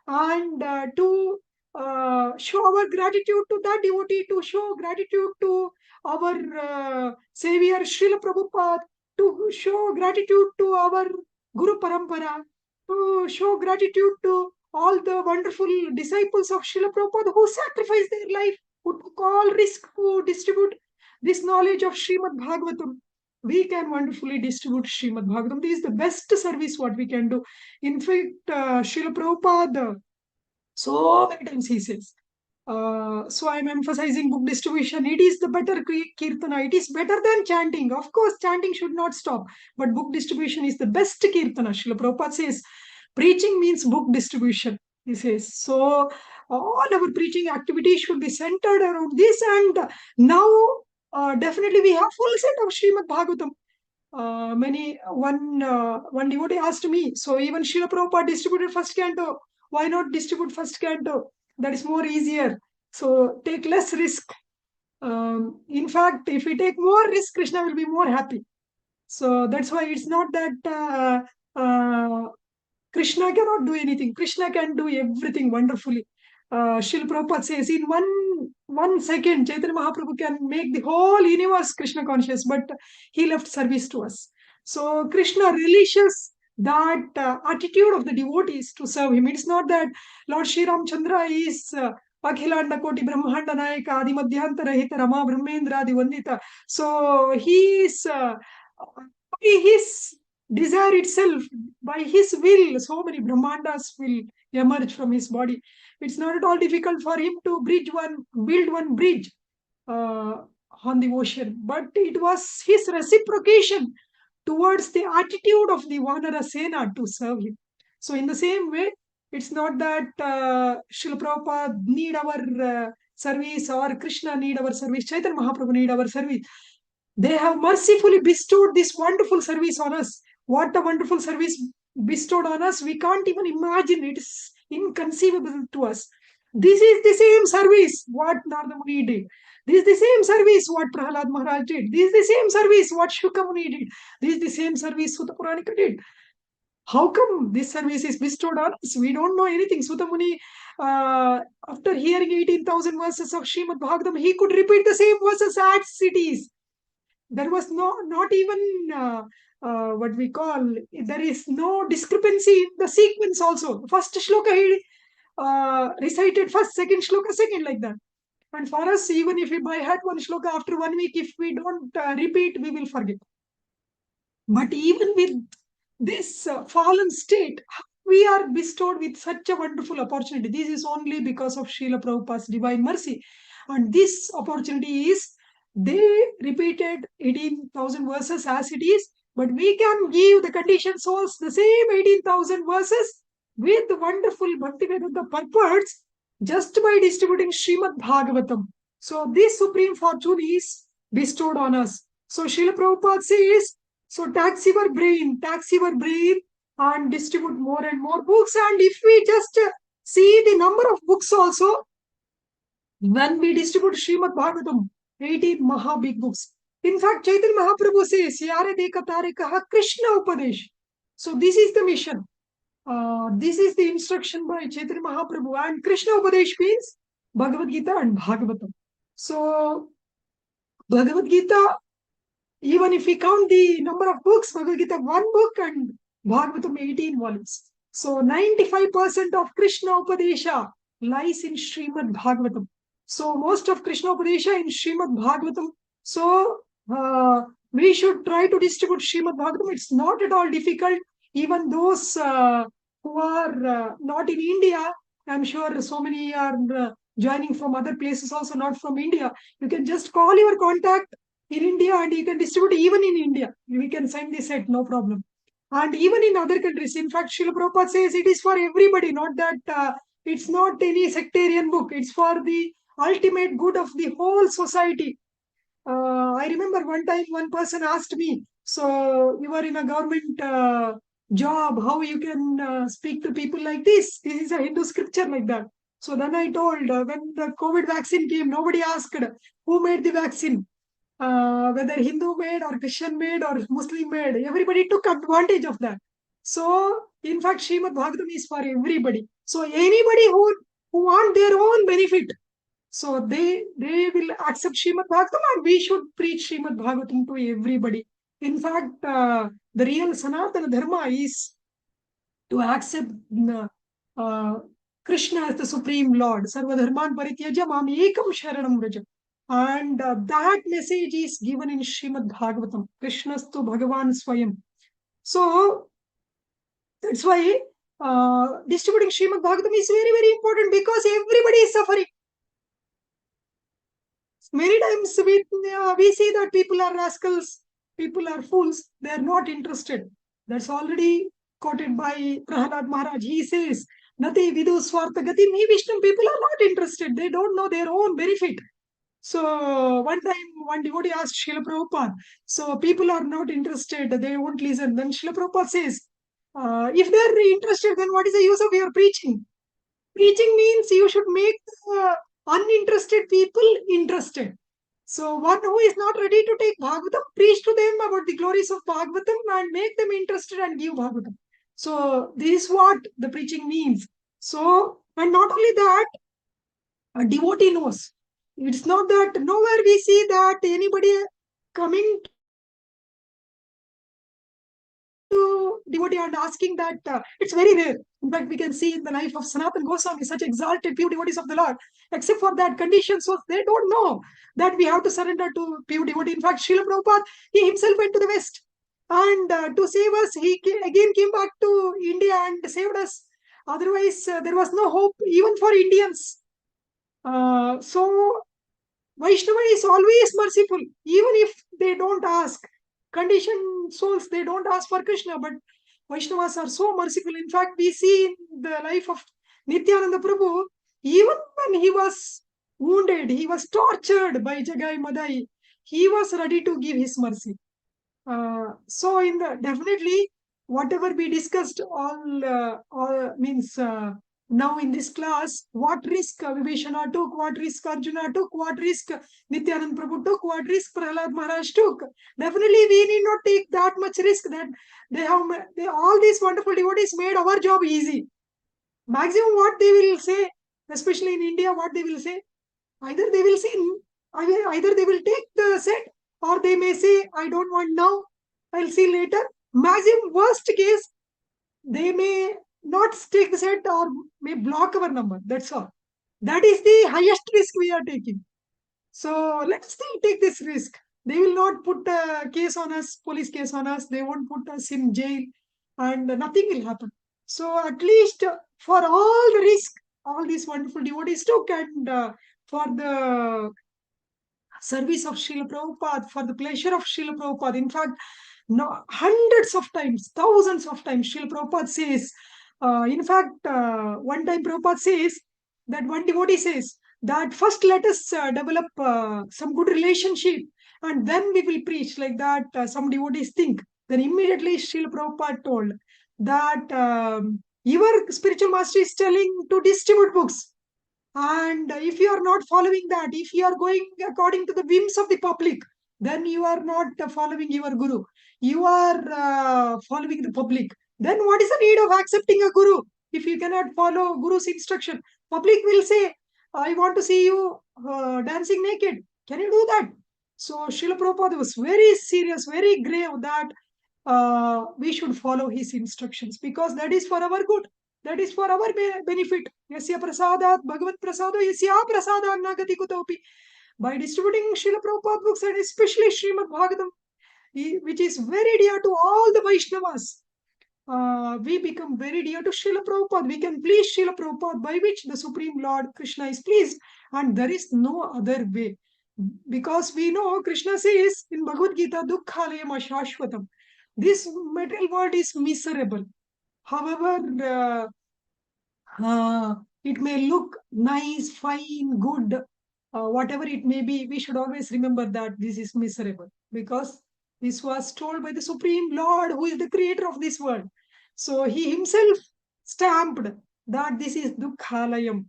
And to show our gratitude to that devotee, to show gratitude to our Savior Srila Prabhupada, to show gratitude to our Guru Parampara, to show gratitude to all the wonderful disciples of Srila Prabhupada who sacrificed their life, who took all risk to distribute this knowledge of Srimad Bhagavatam. We can wonderfully distribute Srimad Bhagavatam. This is the best service what we can do. In fact, Srila Prabhupada, so many times he says, so I'm emphasizing book distribution. It is the better kirtana. It is better than chanting. Of course, chanting should not stop, but book distribution is the best kirtana. Srila Prabhupada says, preaching means book distribution, he says. So all our preaching activities should be centered around this. And now definitely we have full set of Srimad Bhagavatam. One devotee asked me, so even Srila Prabhupada distributed first canto, why not distribute first canto? That is more easier. So take less risk. In fact, if we take more risk, Krishna will be more happy. So that's why it's not that Krishna cannot do anything. Krishna can do everything wonderfully. Srila Prabhupada says, in one 1 second, Chaitanya Mahaprabhu can make the whole universe Krishna conscious, but he left service to us. So Krishna relishes that attitude of the devotees to serve him. It's not that Lord Sri Ramchandra is Akhilanda Koti Brahmanda Nayaka Adi Madhyanta Rahita Rama Brahmendra Adi Vandita. So he is by his desire itself, by his will, so many Brahmandas will emerge from his body. It's not at all difficult for him to build one bridge on the ocean, but it was his reciprocation towards the attitude of the Vanara Sena to serve him. So in the same way, it's not that Srila Prabhupada need our service or Krishna need our service, Chaitanya Mahaprabhu need our service. They have mercifully bestowed this wonderful service on us. What a wonderful service bestowed on us. We can't even imagine. It is inconceivable to us. This is the same service what Narada Muni did. This is the same service what Prahlad Maharaj did. This is the same service what Shuka Muni did. This is the same service Sutta Puranika did. How come this service is bestowed on us? We don't know anything. Sutta Muni, after hearing 18,000 verses of Srimad Bhagavatam, he could repeat the same verses as it is. There was not even what we call, there is no discrepancy in the sequence also. First shloka he recited first, second shloka second, like that. And for us, even if we by heart one shloka after 1 week, if we don't repeat, we will forget. But even with this fallen state, we are bestowed with such a wonderful opportunity. This is only because of Srila Prabhupada's divine mercy. And this opportunity is, they repeated 18,000 verses as it is, but we can give the conditioned souls the same 18,000 verses with wonderful Bhaktivedanta purports just by distributing Srimad Bhagavatam. So this supreme fortune is bestowed on us. So Srila Prabhupada says, so tax your brain and distribute more and more books. And if we just see the number of books also, when we distribute Srimad Bhagavatam, 18 Maha big books. In fact, Chaitanya Mahaprabhu says, Yare Deka Tarekaha Krishna Upadesh. So this is the mission. This is the instruction by Chaitanya Mahaprabhu. And Krishna Upadesh means Bhagavad Gita and Bhagavatam. So Bhagavad Gita, even if we count the number of books, Bhagavad Gita 1 book and Bhagavatam 18 volumes. So 95% of Krishna Upadesha lies in Srimad Bhagavatam. So most of Krishna Upadesha in Srimad Bhagavatam. So we should try to distribute Srimad Bhagavatam. It's not at all difficult. Even those who are not in India, I'm sure so many are joining from other places also, not from India. You can just call your contact in India and you can distribute even in India. We can send the set, no problem. And even in other countries. In fact, Srila Prabhupada says it is for everybody, not that it's not any sectarian book. It's for the ultimate good of the whole society. I remember one time one person asked me, so you are in a government job, how you can speak to people like this? This is a Hindu scripture like that. So then I told, when the COVID vaccine came, nobody asked who made the vaccine. Whether Hindu made or Christian made or Muslim made, everybody took advantage of that. So, in fact, Srimad Bhagavatam is for everybody. So, anybody who want their own benefit, so they will accept Srimad Bhagavatam, and we should preach Srimad Bhagavatam to everybody. In fact, the real Sanatana Dharma is to accept Krishna as the Supreme Lord. Sarva Dharman Parityaja Mam Ekam Sharanam Vraja. And that message is given in Srimad Bhagavatam. Krishnastu Bhagavan Swayam. So that's why distributing Srimad Bhagavatam is very, very important, because everybody is suffering. Many times we see that people are rascals, people are fools, they are not interested. That's already quoted by Prahlad Maharaj. He says, Nati Vidu Swartha Gatim Hi Vishnu. People are not interested. They don't know their own benefit. So one time, one devotee asked Srila Prabhupada, so people are not interested, they won't listen. Then Srila Prabhupada says, if they are interested, then what is the use of your preaching? Preaching means you should make uninterested people interested. So one who is not ready to take Bhagavatam, preach to them about the glories of Bhagavatam and make them interested and give Bhagavatam. So this is what the preaching means. So, and not only that, a devotee knows. It's not that nowhere we see that anybody coming to devotee and asking that. It's very rare. In fact, we can see in the life of Sanatan Goswami, such exalted pure devotees of the Lord, except for that condition, so they don't know that we have to surrender to pure devotee. In fact, Srila Prabhupada, he himself went to the West, and to save us, he again came back to India and saved us. Otherwise, there was no hope even for Indians. So Vaishnava is always merciful, even if they don't ask. Conditioned souls, they don't ask for Krishna, but Vaishnavas are so merciful. In fact, we see in the life of Nityananda Prabhu, even when he was wounded, he was tortured by Jagai Madai, he was ready to give his mercy. So in the definitely whatever we discussed all means now in this class, what risk Vibhishana took, what risk Arjuna took, what risk Nityanand Prabhu took, what risk Prahlad Maharaj took. Definitely we need not take that much risk. That all these wonderful devotees made our job easy. Maximum what they will say, especially in India, what they will say, either they will say, either they will take the set, or they may say, I don't want now, I'll see later. Maximum worst case, they may not take the set or may block our number. That's all. That is the highest risk we are taking. So let's still take this risk. They will not put a case on us, police case on us. They won't put us in jail, and nothing will happen. So at least for all the risk, all these wonderful devotees took, and for the service of Srila Prabhupada, for the pleasure of Srila Prabhupada. In fact, no, hundreds of times, thousands of times, Srila Prabhupada says, one time Prabhupada says, that one devotee says, that first let us develop some good relationship, and then we will preach. Like that, some devotees think. Then immediately Srila Prabhupada told that your spiritual master is telling to distribute books. And if you are not following that, if you are going according to the whims of the public, then you are not following your guru. You are following the public. Then what is the need of accepting a guru if you cannot follow guru's instruction? Public will say, I want to see you dancing naked. Can you do that? So Srila Prabhupada was very serious, very grave that we should follow his instructions, because that is for our good. That is for our benefit. Yasya prasadat bhagavat prasado yasya prasadat nagati kutopi. By distributing Srila Prabhupada books, and especially Srimad Bhagavatam, which is very dear to all the Vaishnavas, we become very dear to Srila Prabhupada. We can please Srila Prabhupada, by which the Supreme Lord Krishna is pleased, and there is no other way. Because we know Krishna says in Bhagavad Gita, Dukkhalayam ashashvatam. This material world is miserable. However, it may look nice, fine, good, whatever it may be, we should always remember that this is miserable, because this was told by the Supreme Lord, who is the creator of this world. So he himself stamped that this is Dukkhalayam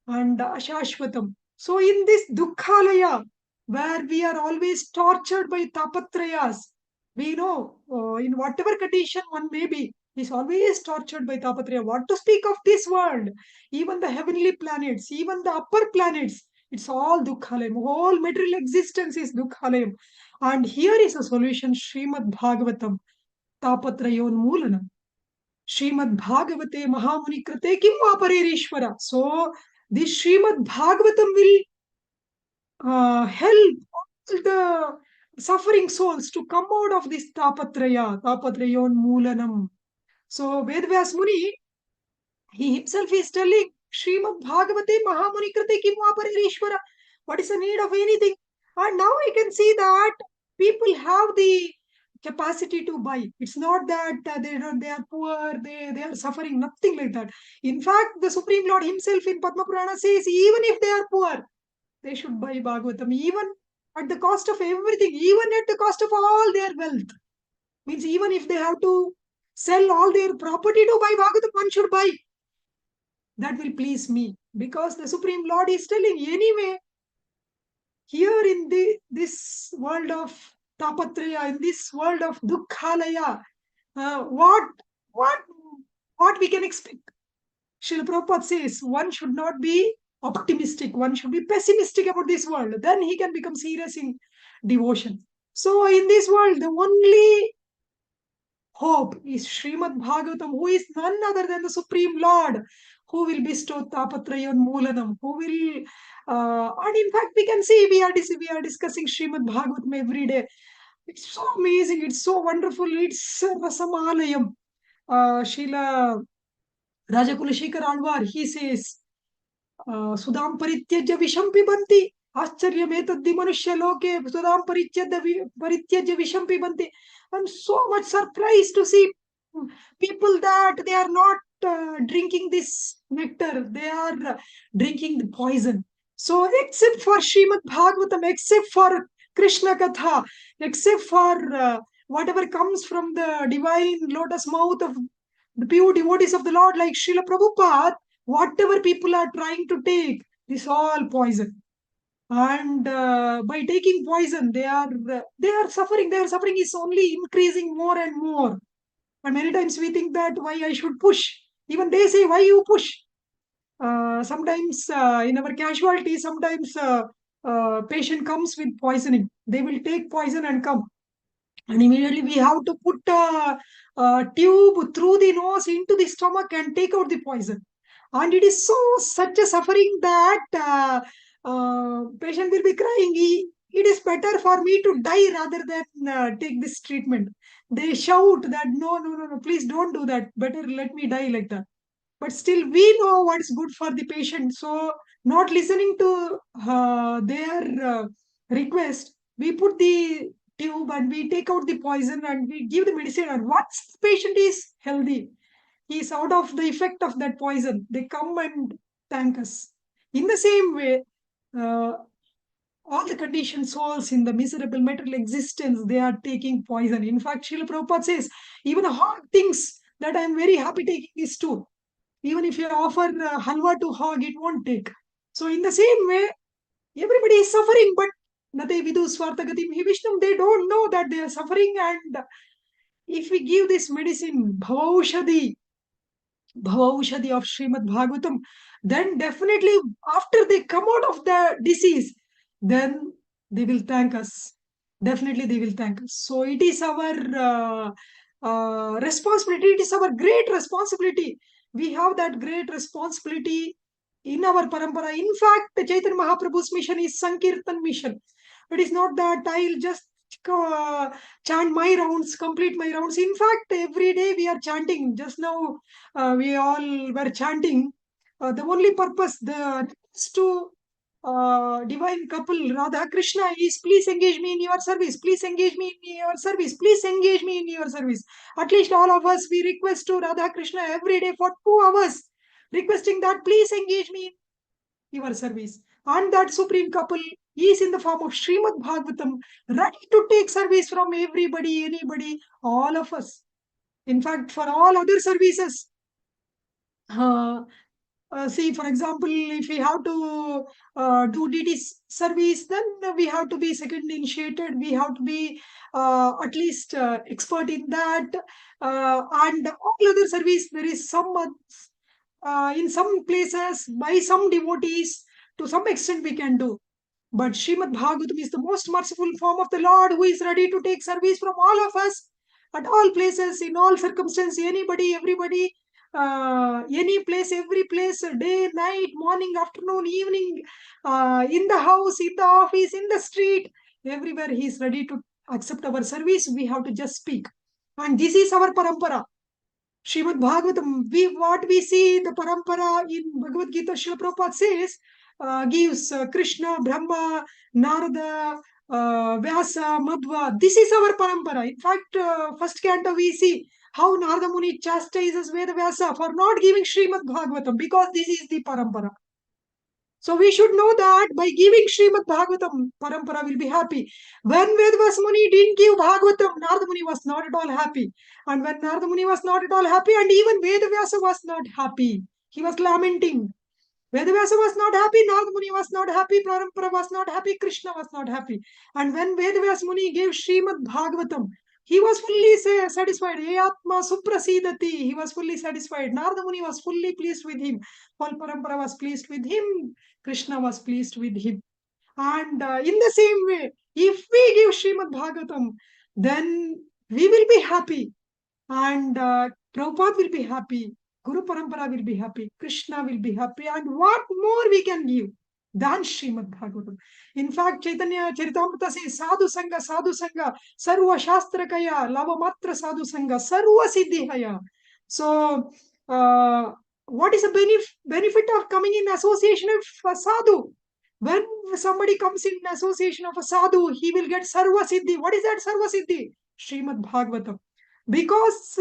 and Ashashvatam. So in this Dukkhalaya, where we are always tortured by tapatrayas, we know in whatever condition one may be, is always tortured by tapatraya. What to speak of this world? Even the heavenly planets, even the upper planets, it's all Dukkhalayam. Whole material existence is Dukkhalayam. And here is a solution, Srimad Bhagavatam, Tapatrayon Mulanam. Srimad Bhagavate Mahamuni Krate Kim Vaparerishvara. So this Srimad Bhagavatam will help all the suffering souls to come out of this tapatraya, tapatrayon mulanam. So Vedvyas Muni, he himself is telling Srimad Bhagavate Mahamuni Krate Kim Vaparerishvara. What is the need of anything? And now I can see that people have the capacity to buy. It's not that they are poor, they are suffering, nothing like that. In fact, the Supreme Lord himself in Padma Purana says, even if they are poor, they should buy Bhagavatam, even at the cost of everything, even at the cost of all their wealth. Means even if they have to sell all their property to buy Bhagavatam, one should buy. That will please me, because the Supreme Lord is telling, anyway, here in this world of tapatraya, in this world of dukkhalaya, what we can expect? Srila Prabhupada says, one should not be optimistic, one should be pessimistic about this world. Then he can become serious in devotion. So in this world, the only hope is Srimad Bhagavatam, who is none other than the Supreme Lord, who will bestow Tapatrayon Moolanam, who will, and in fact, we can see we are discussing Srimad Bhagavatam every day. It's so amazing, it's so wonderful, it's Rasamalayam. Srila Rajakulashekar Alvar, he says, Sudam Parityajya Visham Pibanti. Ascharyametaddi Manushya Loke Sudam Parityajya Visham Pibanti. I'm so much surprised to see people that they are not drinking this nectar, they are drinking the poison. So, except for Srimad Bhagavatam, except for Krishna Katha, except for whatever comes from the divine lotus mouth of the pure devotees of the Lord, like Srila Prabhupada, whatever people are trying to take, this all poison. And by taking poison, they are suffering. Their suffering is only increasing more and more. And many times we think that why I should push. Even they say, why you push? Sometimes in our casualty, sometimes patient comes with poisoning. They will take poison and come. And immediately we have to put a tube through the nose into the stomach and take out the poison. And it is such a suffering that patient will be crying. It is better for me to die rather than take this treatment. They shout that no, please don't do that. Better let me die like that. But still we know what is good for the patient. So not listening to their request, we put the tube and we take out the poison and we give the medicine. And once the patient is healthy, he is out of the effect of that poison, they come and thank us. In the same way, all the conditioned souls in the miserable material existence, they are taking poison. In fact, Srila Prabhupada says, even hog thinks that I am very happy taking this too. Even if you offer halwa to hog, it won't take. So in the same way, everybody is suffering, but Nate Vidu Swartagatim Hivishnam, they don't know that they are suffering. And if we give this medicine, Bhavaushadi of Srimad Bhagavatam, then definitely after they come out of the disease, then they will thank us. Definitely they will thank us. So it is our responsibility. It is our great responsibility. We have that great responsibility in our parampara. In fact, Chaitanya Mahaprabhu's mission is Sankirtan mission. It is not that I'll just chant my rounds, complete my rounds. In fact, every day we are chanting. Just now, we all were chanting. The only purpose, the is to divine couple Radha Krishna is please engage me in your service, please engage me in your service, please engage me in your service. At least all of us, we request to Radha Krishna every day for 2 hours, requesting that please engage me in your service. And that supreme couple is in the form of Srimad Bhagavatam, ready to take service from everybody, anybody, all of us. In fact, for all other services, see, for example, if we have to do DT service, then we have to be second initiated. We have to be at least expert in that. And all other service, there is some, in some places, by some devotees, to some extent we can do. But Srimad Bhagavatam is the most merciful form of the Lord, who is ready to take service from all of us at all places, in all circumstances, anybody, everybody, any place, every place, day, night, morning, afternoon, evening, in the house, in the office, in the street, everywhere he is ready to accept our service. We have to just speak. And this is our parampara. Srimad Bhagavatam, what we see in the parampara in Bhagavad Gita, Srila Prabhupada says, gives Krishna, Brahma, Narada, Vyasa, Madhva. This is our parampara. In fact, first canto we see how Narada Muni chastises Vyasa for not giving Srimad Bhagavatam, because this is the parampara. So we should know that by giving Srimad Bhagavatam, parampara will be happy. When Vedvas Muni didn't give Bhagavatam, Narada Muni was not at all happy. And when Narada Muni was not at all happy, and even Vedavyasa was not happy, he was lamenting. Vedavyasa was not happy, Narada Muni was not happy, Parampara was not happy, Krishna was not happy. And when Vedavyasa Muni gave Srimad Bhagavatam, He was fully satisfied. Atma suprasidati. He was fully satisfied. Narada Muni was fully pleased with him. Whole parampara was pleased with him. Krishna was pleased with him. And in the same way, if we give Srimad Bhagavatam, then we will be happy. And Prabhupada will be happy. Guru Parampara will be happy. Krishna will be happy. And what more we can give than Srimad Bhagavatam? In fact, Chaitanya Charitamrita says, Sadhu Sangha, Sarva Shastrakaya, Lava Matra Sadhu Sangha, Sarva Siddhihaya. So, what is the benefit of coming in association of a sadhu? When somebody comes in association of a sadhu, he will get Sarva Siddhi. What is that Sarva Siddhi? Srimad Bhagavatam. Because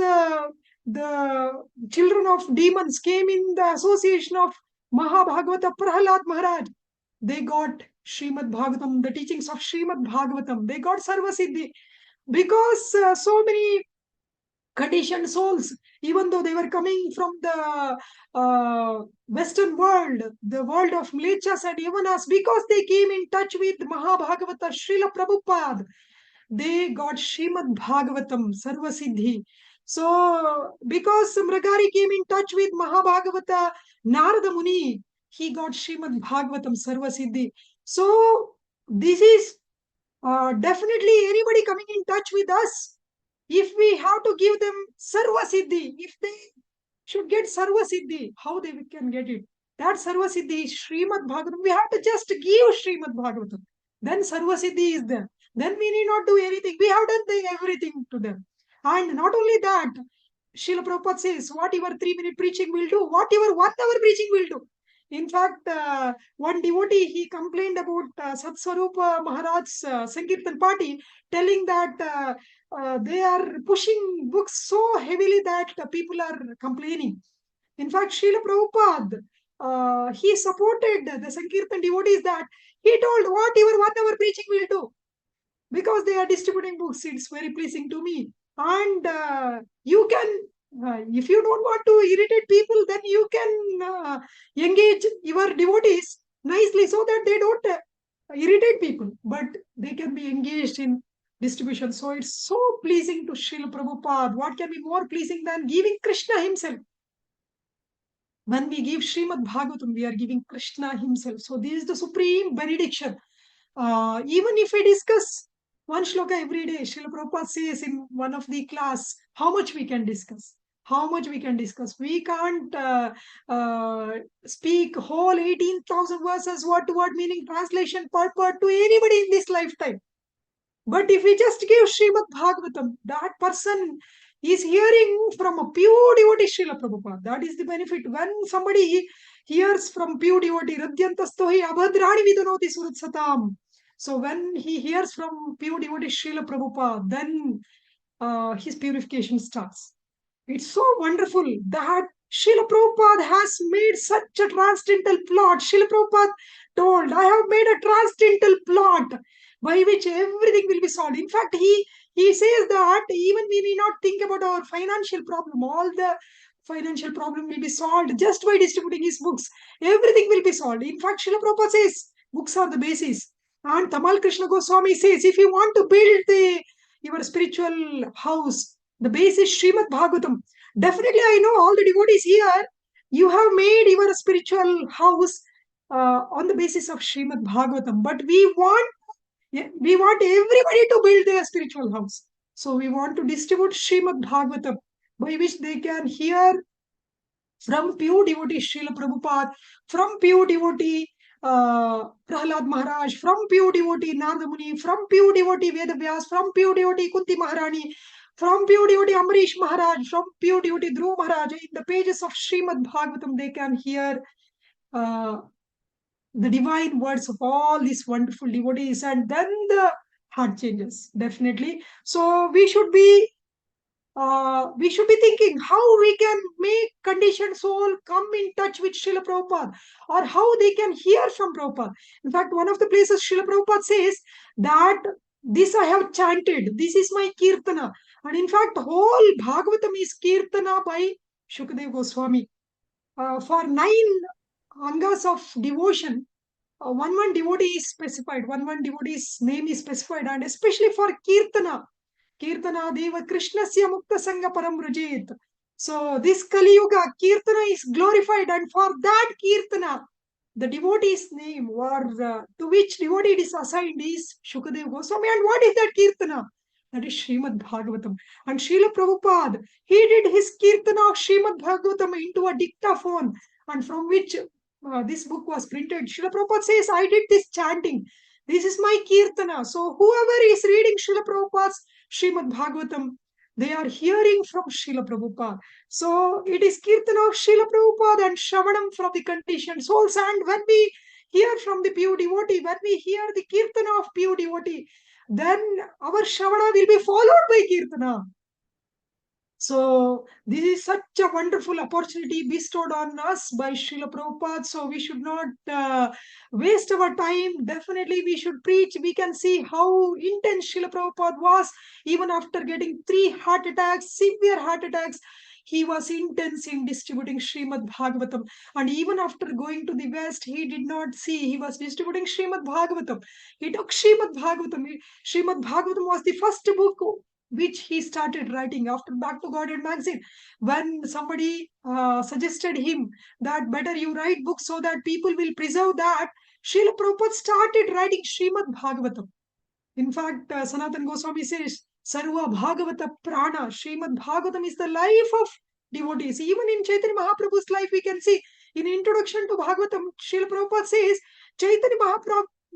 the children of demons came in the association of Mahabhagavata Prahalad Maharaj, they got Srimad Bhagavatam, the teachings of Srimad Bhagavatam. They got Sarva Siddhi. Because so many conditioned souls, even though they were coming from the Western world, the world of Mlechas and Yavanas, because they came in touch with Mahabhagavata, Srila Prabhupada, they got Srimad Bhagavatam, Sarva Siddhi. So, because Mragari came in touch with Mahabhagavata, Narada Muni, he got Srimad Bhagavatam, Sarva Siddhi. So, this is definitely anybody coming in touch with us. If we have to give them Sarva Siddhi, if they should get Sarva Siddhi, how they can get it? That Sarva Siddhi is Srimad Bhagavatam. We have to just give Srimad Bhagavatam. Then Sarva Siddhi is there. Then we need not do anything. We have done everything to them. And not only that, Srila Prabhupada says, whatever 3-minute preaching will do, whatever 1 hour preaching will do. In fact, one devotee, he complained about Satswarupa Maharaj's Sankirtan party, telling that they are pushing books so heavily that people are complaining. In fact, Srila Prabhupada, he supported the Sankirtan devotees that he told whatever 1 hour preaching will do. Because they are distributing books, it's very pleasing to me. And you can, if you don't want to irritate people, then you can engage your devotees nicely so that they don't irritate people, but they can be engaged in distribution. So it's so pleasing to Srila Prabhupada. What can be more pleasing than giving Krishna himself? When we give Srimad Bhagavatam, we are giving Krishna himself. So this is the supreme benediction. Even if we discuss one shloka every day, Srila Prabhupada says in one of the class, how much we can discuss. How much we can discuss. We can't speak whole 18,000 verses, word to word meaning, translation, purport to anybody in this lifetime. But if we just give Srimad Bhagavatam, that person is hearing from a pure devotee, Srila Prabhupada. That is the benefit. When somebody hears from pure devotee, Radyantastohi abhadrani vidunoti suratsatam. So when he hears from pure devotee Srila Prabhupada, then his purification starts. It's so wonderful that Srila Prabhupada has made such a transcendental plot. Srila Prabhupada told, I have made a transcendental plot by which everything will be solved. In fact, he says that even we need not think about our financial problem. All the financial problem will be solved just by distributing his books. Everything will be solved. In fact, Srila Prabhupada says, books are the basis. And Tamal Krishna Goswami says, if you want to build your spiritual house, the base is Srimad Bhagavatam. Definitely, I know all the devotees here, you have made your spiritual house on the basis of Srimad Bhagavatam. But we want everybody to build their spiritual house. So we want to distribute Srimad Bhagavatam, by which they can hear from pure devotee Srila Prabhupada, from pure devotee Prahalad Maharaj, from pure devotee Narada Muni, from pure devotee Veda Vyas, from pure devotee Kunti Maharani, from pure devotee Amrish Maharaj, from pure devotee Dhruv Maharaj. In the pages of Srimad Bhagavatam, they can hear the divine words of all these wonderful devotees, and then the heart changes, definitely. So we should be thinking how we can make conditioned soul come in touch with Srila Prabhupada, or how they can hear from Prabhupada. In fact, one of the places Srila Prabhupada says that this I have chanted, this is my Kirtana. And in fact, whole Bhagavatam is Kirtana by Shukadev Goswami. For 9 angas of devotion, one devotee is specified, one devotee's name is specified, and especially for Kirtana, Kirtana Deva Krishnasya Mukta Sangha Param Rajit. So this Kali Yuga, Kirtana is glorified, and for that Kirtana, the devotee's name or to which devotee it is assigned is Shukadev Goswami. And what is that Kirtana? That is Srimad Bhagavatam. And Srila Prabhupada, he did his Kirtana of Srimad Bhagavatam into a dictaphone, and from which this book was printed. Srila Prabhupada says, I did this chanting. This is my Kirtana. So whoever is reading Srila Prabhupada's Srimad Bhagavatam, they are hearing from Srila Prabhupada. So it is Kirtana of Srila Prabhupada and Shravanam from the conditioned souls. And when we hear from the pure devotee, when we hear the Kirtana of pure devotee, then our Shravana will be followed by Kirtana. So this is such a wonderful opportunity bestowed on us by Srila Prabhupada. So we should not waste our time. Definitely we should preach. We can see how intense Srila Prabhupada was. Even after getting 3 heart attacks, severe heart attacks, he was intense in distributing Srimad Bhagavatam. And even after going to the West, he did not see. He was distributing Srimad Bhagavatam. He took Srimad Bhagavatam. Srimad Bhagavatam was the first book which he started writing after Back to Godhead magazine. When somebody suggested him that better you write books so that people will preserve that, Srila Prabhupada started writing Srimad Bhagavatam. In fact, Sanatana Goswami says, Sarva Bhagavata Prana. Srimad Bhagavatam is the life of devotees. Even in Chaitanya Mahaprabhu's life, we can see in introduction to Bhagavatam, Srila Prabhupada says, Chaitanya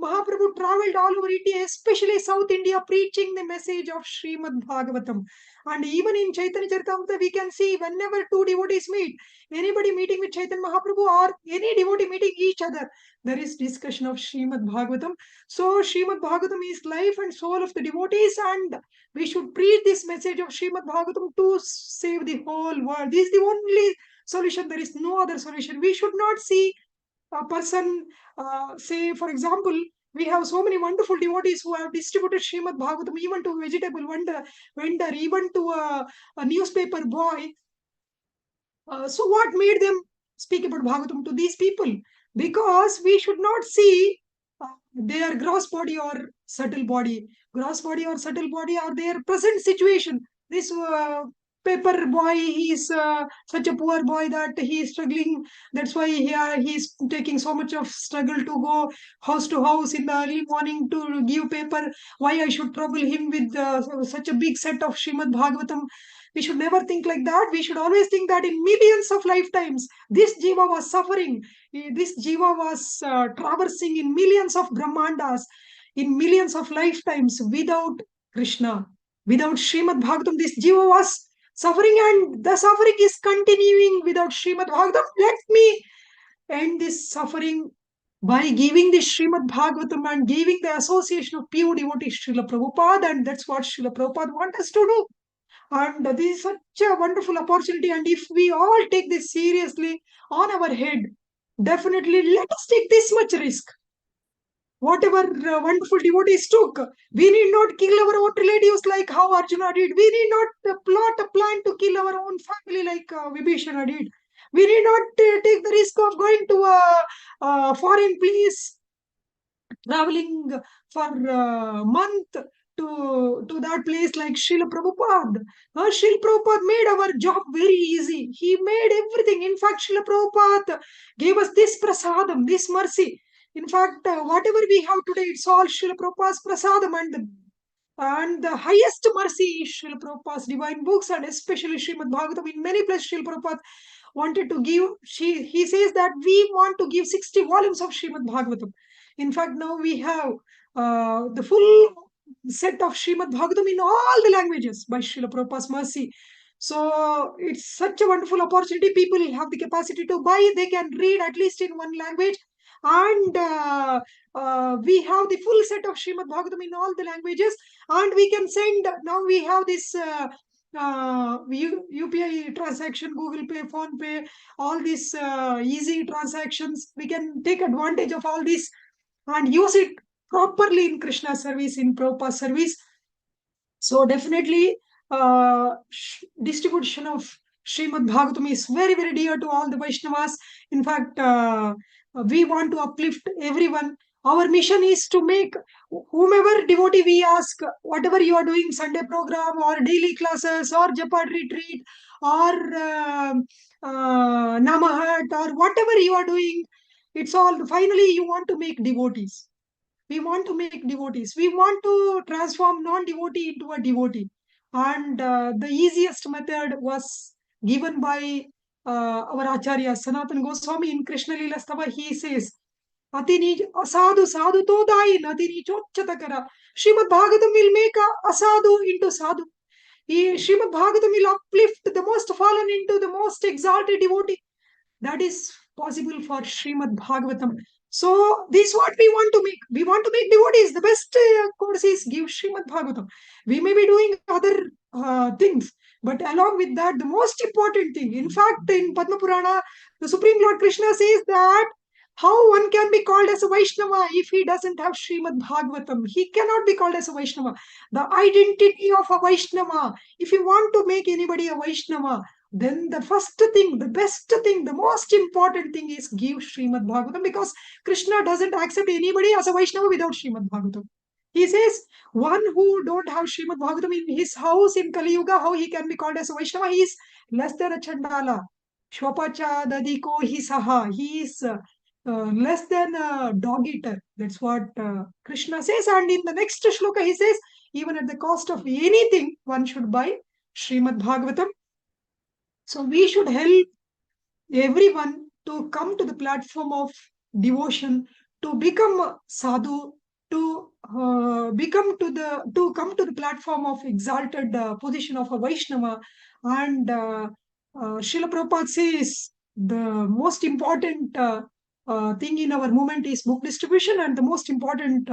Mahaprabhu traveled all over India, especially South India, preaching the message of Srimad Bhagavatam. And even in Chaitanya Charitamrita, we can see whenever 2 devotees meet, anybody meeting with Chaitanya Mahaprabhu or any devotee meeting each other, there is discussion of Srimad Bhagavatam. So Srimad Bhagavatam is life and soul of the devotees, and we should preach this message of Srimad Bhagavatam to save the whole world. This is the only solution. There is no other solution. We should not see a person, say, for example, we have so many wonderful devotees who have distributed Srimad Bhagavatam even to a vegetable vendor, even to a newspaper boy. So what made them speak about Bhagavatam to these people? Because we should not see their gross body or subtle body. Gross body or subtle body or their present situation. This paper boy, he is such a poor boy that he is struggling. That's why he is taking so much of struggle to go house to house in the early morning to give paper. Why I should trouble him with such a big set of Srimad Bhagavatam? We should never think like that. We should always think that in millions of lifetimes, this jiva was suffering. This jiva was traversing in millions of Brahmandas, in millions of lifetimes without Krishna. Without Srimad Bhagavatam, this jiva was suffering, and the suffering is continuing without Srimad Bhagavatam. Let me end this suffering by giving this Srimad Bhagavatam and giving the association of pure devotees, Srila Prabhupada, and that's what Srila Prabhupada wants us to do. And this is such a wonderful opportunity. And if we all take this seriously on our head, definitely let us take this much risk. Whatever wonderful devotees took, we need not kill our own relatives like how Arjuna did. We need not plot a plan to kill our own family like Vibhishana did. We need not take the risk of going to a foreign place, traveling for a month to that place like Srila Prabhupada. Srila Prabhupada made our job very easy. He made everything. In fact, Srila Prabhupada gave us this prasadam, this mercy. In fact, whatever we have today, it's all Srila Prabhupada's prasadam, and the highest mercy is Srila Prabhupada's divine books, and especially Srimad Bhagavatam. In many places, Srila Prabhupada wanted to give, he says that we want to give 60 volumes of Srimad Bhagavatam. In fact, now we have the full set of Srimad Bhagavatam in all the languages by Srila Prabhupada's mercy. So it's such a wonderful opportunity. People have the capacity to buy. They can read at least in one language. And we have the full set of Srimad Bhagavatam in all the languages. And we can send, now we have this UPI transaction, Google Pay, Phone Pay, all these easy transactions. We can take advantage of all this and use it properly in Krishna service, in Prabhupada service. So definitely distribution of Srimad Bhagavatam is very, very dear to all the Vaishnavas. In fact, we want to uplift everyone. Our mission is to make whomever devotee we ask, whatever you are doing, Sunday program or daily classes or Japan retreat or Namahat or whatever you are doing, it's all finally you want to make devotees. We want to make devotees. We want to transform non-devotee into a devotee. And the easiest method was given by our Acharya Sanatan Goswami in Krishna Lila Stava. He says, Ati nij asadu sadhu to dain, ati nichochatakara. Srimad Bhagavatam will make a asadu into sadhu. Srimad Bhagavatam will uplift the most fallen into the most exalted devotee. That is possible for Srimad Bhagavatam. So this is what we want to make. We want to make devotees. The best course is give Srimad Bhagavatam. We may be doing other things, but along with that, the most important thing, in fact, in Padma Purana, the Supreme Lord Krishna says that how one can be called as a Vaishnava if he doesn't have Srimad Bhagavatam. He cannot be called as a Vaishnava. The identity of a Vaishnava, if you want to make anybody a Vaishnava, then the first thing, the best thing, the most important thing is give Srimad Bhagavatam, because Krishna doesn't accept anybody as a Vaishnava without Srimad Bhagavatam. He says, one who don't have Srimad Bhagavatam in his house in Kali Yuga, how he can be called as a Vaishnava? He is less than a Chandala. Shwapacha dadiko hi saha. He is less than a dog eater. That's what Krishna says. And in the next shloka, he says, even at the cost of anything, one should buy Srimad Bhagavatam. So we should help everyone to come to the platform of devotion, to become sadhu, to come to the platform of exalted position of a Vaishnava. And Srila Prabhupada says the most important thing in our movement is book distribution, and the most important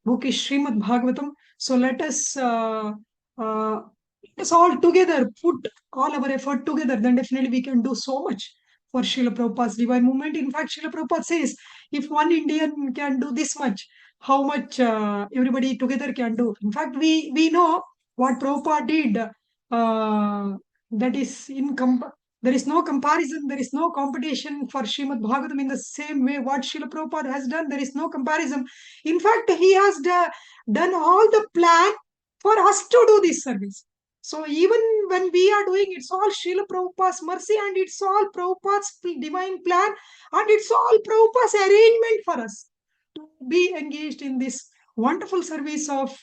book is Srimad Bhagavatam. So let us all together put all our effort together, then definitely we can do so much for Srila Prabhupada's divine movement. In fact, Srila Prabhupada says, if one Indian can do this much, how much everybody together can do. In fact, we know what Prabhupada did. That is there is no comparison, there is no competition for Srimad Bhagavatam in the same way what Srila Prabhupada has done. There is no comparison. In fact, he has done all the plan for us to do this service. So even when we are doing, it's all Srila Prabhupada's mercy, and it's all Prabhupada's divine plan, and it's all Prabhupada's arrangement for us to be engaged in this wonderful service of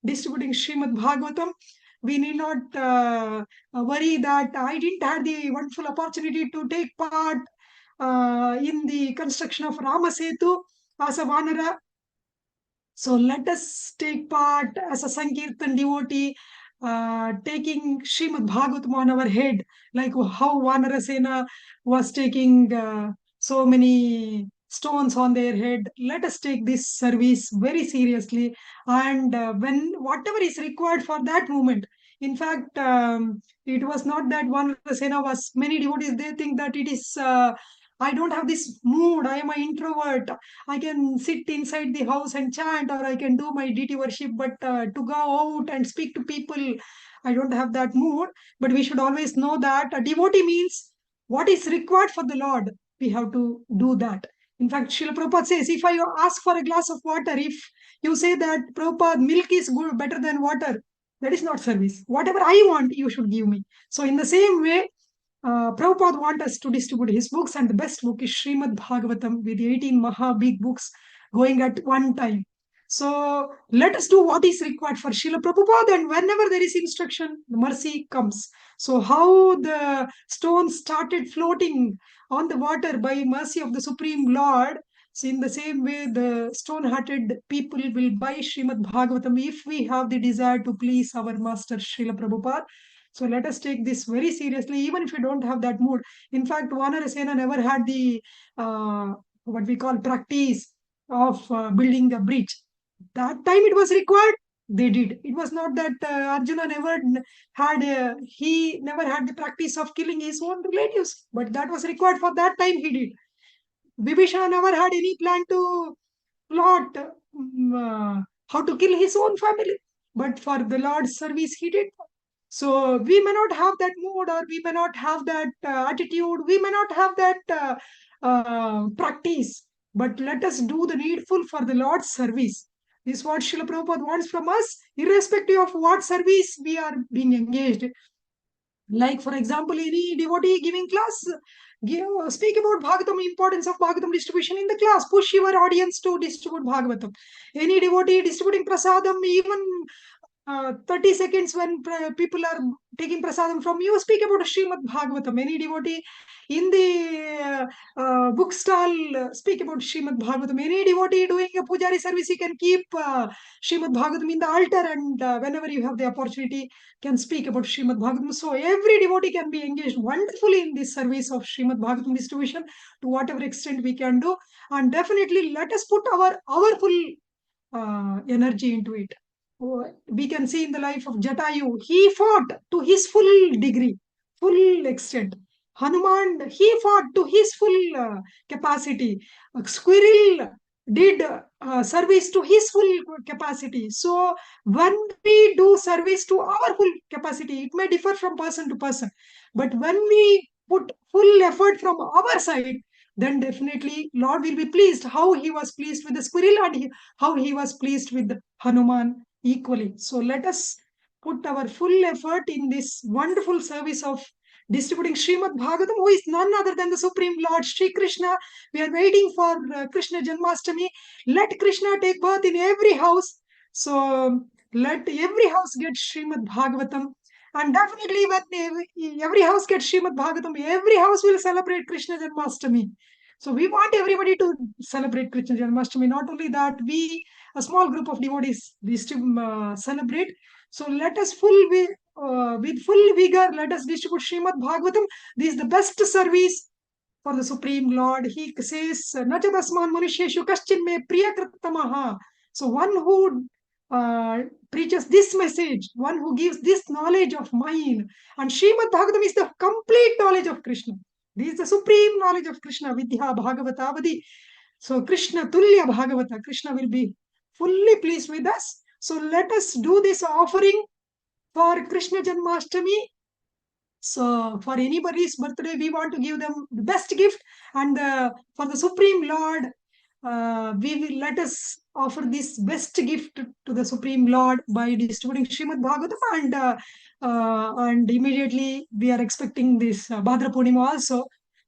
distributing Srimad Bhagavatam. We need not worry that I didn't have the wonderful opportunity to take part in the construction of Ramasetu as a Vanara. So let us take part as a Sankirtan devotee, taking Srimad Bhagavatam on our head, like how Vanarasena was taking so many stones on their head. Let us take this service very seriously, and when whatever is required for that moment. In fact, it was not that Vanarasena was many devotees. They think that it is. I don't have this mood. I am an introvert. I can sit inside the house and chant, or I can do my deity worship, but to go out and speak to people, I don't have that mood. But we should always know that a devotee means what is required for the Lord. We have to do that. In fact, Srila Prabhupada says, if I ask for a glass of water, if you say that Prabhupada, milk is good, better than water, that is not service. Whatever I want, you should give me. So in the same way, Prabhupada wants us to distribute his books, and the best book is Srimad Bhagavatam with 18 Maha big books going at one time. So let us do what is required for Srila Prabhupada, and whenever there is instruction, the mercy comes. So how the stones started floating on the water by mercy of the Supreme Lord, so in the same way, the stone-hearted people will buy Srimad Bhagavatam if we have the desire to please our master Srila Prabhupada. So let us take this very seriously, even if you don't have that mood. In fact, Vanarasena never had the what we call practice of building a bridge. That time it was required, they did. It was not that Arjuna never had he never had the practice of killing his own relatives, but that was required for that time, he did. Vibhishana never had any plan to plot how to kill his own family, but for the Lord's service he did. So we may not have that mood, or we may not have that attitude, we may not have that practice, but let us do the needful for the Lord's service. This is what Srila Prabhupada wants from us, irrespective of what service we are being engaged. Like, for example, any devotee giving class, speak about Bhagavatam, importance of Bhagavatam distribution in the class. Push your audience to distribute Bhagavatam. Any devotee distributing prasadam, even 30 seconds when people are taking prasadam from you, speak about Srimad Bhagavatam. Any devotee in the book stall, speak about Srimad Bhagavatam. Any devotee doing a pujari service, you can keep Srimad Bhagavatam in the altar, and whenever you have the opportunity, can speak about Srimad Bhagavatam. So every devotee can be engaged wonderfully in this service of Srimad Bhagavatam distribution to whatever extent we can do. And definitely let us put our full energy into it. We can see in the life of Jatayu, he fought to his full degree, full extent. Hanuman, he fought to his full capacity. Squirrel did service to his full capacity. So when we do service to our full capacity, it may differ from person to person. But when we put full effort from our side, then definitely Lord will be pleased. How he was pleased with the squirrel and how he was pleased with Hanuman equally. So let us put our full effort in this wonderful service of distributing Srimad Bhagavatam, who is none other than the Supreme Lord Sri Krishna. We are waiting for Krishna Janmashtami. Let Krishna take birth in every house. So let every house get Srimad Bhagavatam. And definitely when every house gets Srimad Bhagavatam, every house will celebrate Krishna Janmashtami. So we want everybody to celebrate Krishna Janmashtami. Not only that, we, a small group of devotees, celebrate. So let us with full vigor, let us distribute Srimad Bhagavatam. This is the best service for the Supreme Lord. He says, Nachadasman Manusheshu Kaschin me Priyakritamaha. So one who preaches this message, one who gives this knowledge of mine, and Srimad Bhagavatam is the complete knowledge of Krishna. This is the supreme knowledge of Krishna, Vidya Bhagavatavadi. So Krishna Tulya Bhagavata, Krishna will be fully pleased with us. So let us do this offering for Krishna Janmashtami. So for anybody's birthday, we want to give them the best gift. And for the Supreme Lord, we will let us offer this best gift to the Supreme Lord by distributing Srimad Bhagavatam, and immediately we are expecting this Bhadra Purnima also.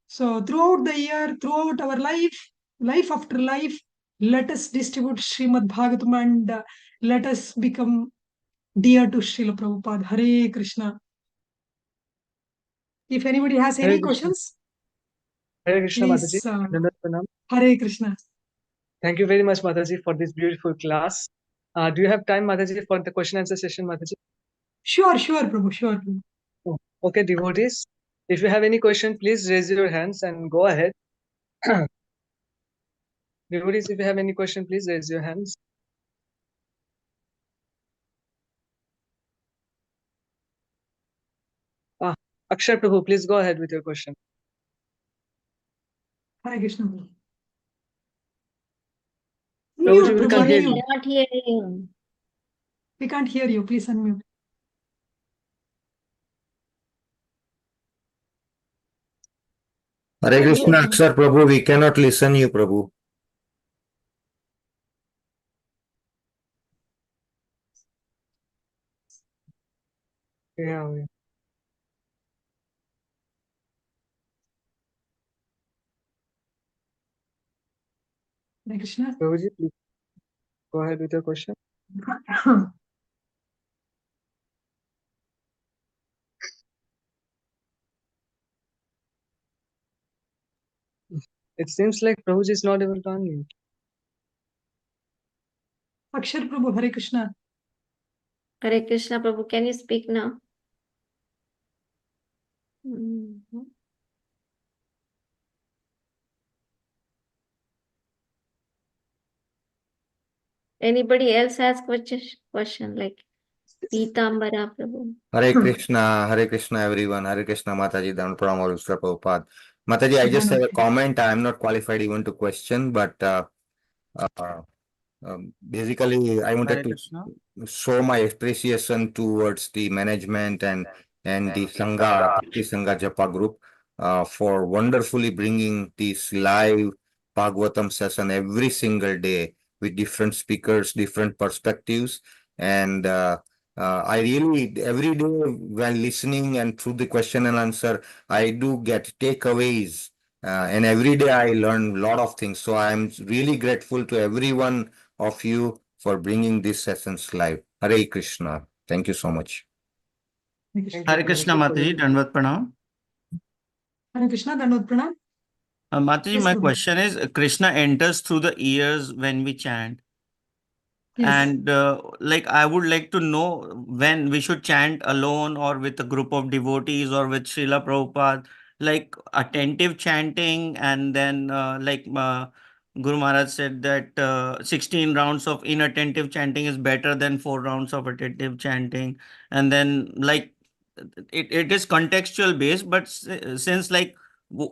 So throughout the year, throughout our life after life, let us distribute Srimad Bhagavatam and let us become dear to Srila Prabhupada. Hare Krishna. If anybody has Hare any Krishna. questions, Hare Krishna, please. Mataji. Dandavat Pranam. Hare Krishna. Thank you very much, Mataji, for this beautiful class. Do you have time, Mataji, for the question answer session, Mataji? Sure, Prabhu, sure. Prabhu. Oh, okay, devotees. If you have any question, please raise your hands and go ahead. Devotees, if you have any question, please raise your hands. Akshay Prabhu, please go ahead with your question. Hare Krishna. Prabhu. Prabhuji, Mute, we Prabhu, can't hear unmute. you. Not hear you. We can't hear you. Please unmute. Hare Krishna, Akshar Prabhu, we cannot listen you, Prabhu. Yeah. Hare Krishna. Prabhuji, please go ahead with your question. It seems like Prabhuji is not able to unmute. Akshar Prabhu, Hare Krishna. Hare Krishna, Prabhu, can you speak now? Mhm. Anybody else has question like Pitambara, Prabhu? Hare Krishna, everyone. Hare Krishna, Mataji, Dhan Pranam, or Srila Prabhupada. Mataji, I just have a comment. I am not qualified even to question, but basically, I wanted to show my appreciation towards the management and the Sangha, Bhakti Sangha Japa group for wonderfully bringing this live Bhagavatam session every single day with different speakers, different perspectives. And I really, every day when listening and through the question and answer, I do get takeaways. And every day I learn a lot of things. So I'm really grateful to every one of you for bringing these sessions live. Hare Krishna. Thank you so much. Hare Krishna, Mataji, Dandavat Pranam. Hare Krishna, Dandavat Pranam. Mataji, Yes, my Prabhu. question is, Krishna enters through the ears when we chant. Yes. And like, I would like to know when we should chant alone or with a group of devotees or with Srila Prabhupada, like attentive chanting, and then Guru Maharaj said that 16 rounds of inattentive chanting is better than 4 rounds of attentive chanting. And then like it is contextual based, but since like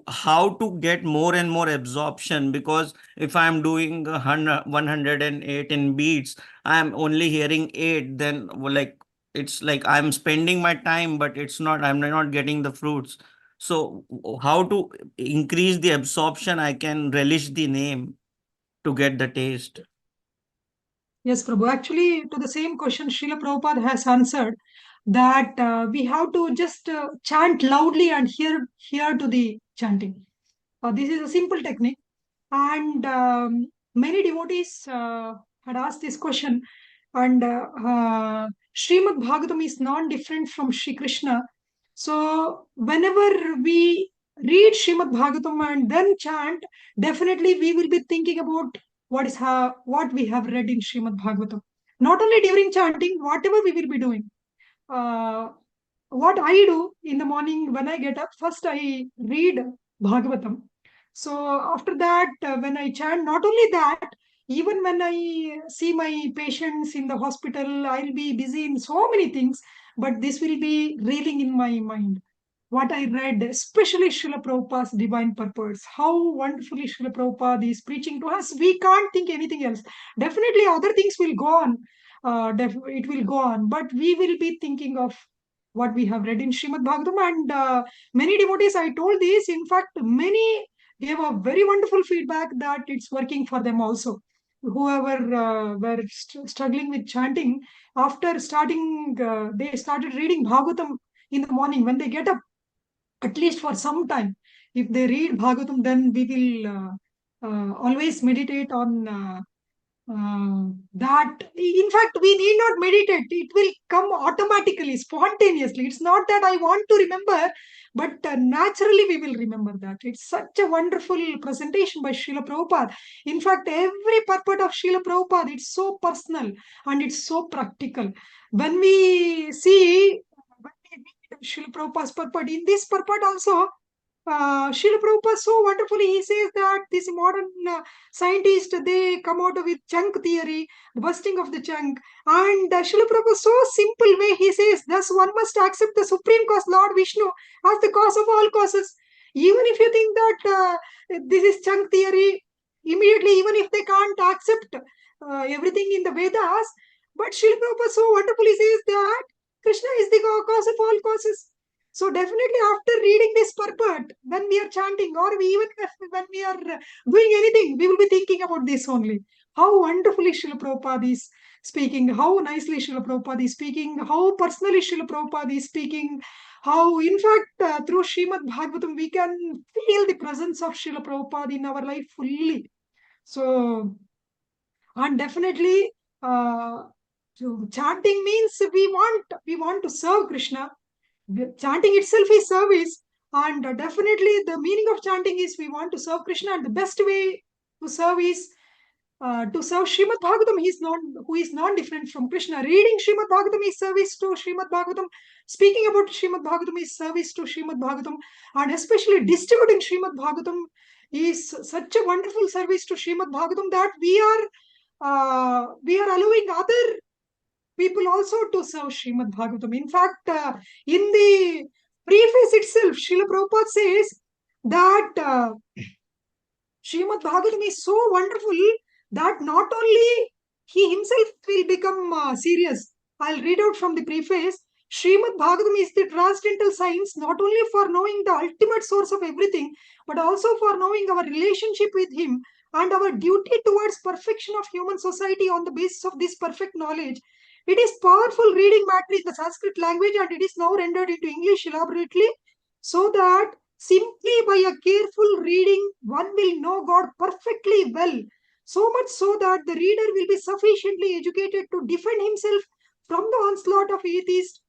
how to get more and more absorption, because if I'm doing 108 in beats, I'm only hearing 8, then like it's like I'm spending my time, but I'm not getting the fruits. So how to increase the absorption, I can relish the name to get the taste. Yes, Prabhu. Actually, to the same question, Srila Prabhupada has answered that we have to just chant loudly and hear to the chanting. This is a simple technique. And many devotees had asked this question. And Srimad Bhagavatam is non-different from Shri Krishna. So whenever we read Srimad Bhagavatam and then chant, definitely we will be thinking about what we have read in Srimad Bhagavatam. Not only during chanting, whatever we will be doing. What I do in the morning when I get up, first I read Bhagavatam. So after that, when I chant, not only that, even when I see my patients in the hospital, I'll be busy in so many things, but this will be reeling in my mind. What I read, especially Srila Prabhupada's divine purpose, how wonderfully Srila Prabhupada is preaching to us. We can't think anything else. Definitely other things will go on. It will go on, but we will be thinking of what we have read in Srimad Bhagavatam. And many devotees, I told this, in fact, many gave a very wonderful feedback that it's working for them also. Whoever were struggling with chanting, after starting, they started reading Bhagavatam in the morning when they get up, at least for some time. If they read Bhagavatam, then we will always meditate on that. In fact, we need not meditate. It will come automatically, spontaneously. It's not that I want to remember, but naturally we will remember that. It's such a wonderful presentation by Srila Prabhupada. In fact, every purport of Srila Prabhupada, it's so personal and it's so practical. When we see Srila Prabhupada's purport, in this purport also, Srila Prabhupada so wonderfully, he says that this modern scientists, they come out with chunk theory, the busting of the chunk. And Srila Prabhupada, so simple way, he says, thus one must accept the supreme cause, Lord Vishnu, as the cause of all causes. Even if you think that this is chunk theory, immediately, even if they can't accept everything in the Vedas, but Srila Prabhupada so wonderfully says that Krishna is the cause of all causes. So definitely after reading this purport, when we are chanting or even when we are doing anything, we will be thinking about this only. How wonderfully Srila Prabhupada is speaking, how nicely Srila Prabhupada is speaking, how personally Srila Prabhupada is speaking, how in fact through Srimad Bhagavatam we can feel the presence of Srila Prabhupada in our life fully. So, and definitely so chanting means we want to serve Krishna. Chanting itself is service, and definitely the meaning of chanting is we want to serve Krishna, and the best way to serve is to serve Srimad Bhagavatam. Who is non-different from Krishna. Reading Srimad Bhagavatam is service to Srimad Bhagavatam. Speaking about Srimad Bhagavatam is service to Srimad Bhagavatam, and especially distributing Srimad Bhagavatam is such a wonderful service to Srimad Bhagavatam that we are allowing other people also to serve Srimad Bhagavatam. In fact, in the preface itself, Srila Prabhupada says that Srimad Bhagavatam is so wonderful that not only he himself will become serious. I'll read out from the preface. Srimad Bhagavatam is the transcendental science not only for knowing the ultimate source of everything, but also for knowing our relationship with him and our duty towards perfection of human society on the basis of this perfect knowledge. It is powerful reading matter in the Sanskrit language, and it is now rendered into English elaborately, so that simply by a careful reading, one will know God perfectly well, so much so that the reader will be sufficiently educated to defend himself from the onslaught of atheists.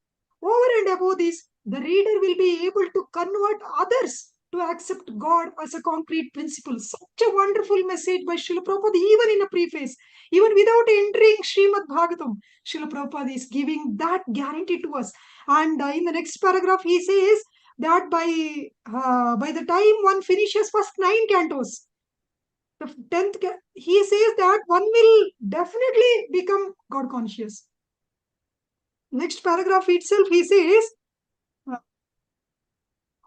Over and above this, the reader will be able to convert others to accept God as a concrete principle. Such a wonderful message by Srila Prabhupada, even in a preface, even without entering Srimad Bhagavatam. Srila Prabhupada is giving that guarantee to us. And in the next paragraph, he says that by the time one finishes first 9 cantos, the 10th, he says that one will definitely become God conscious. Next paragraph itself, he says,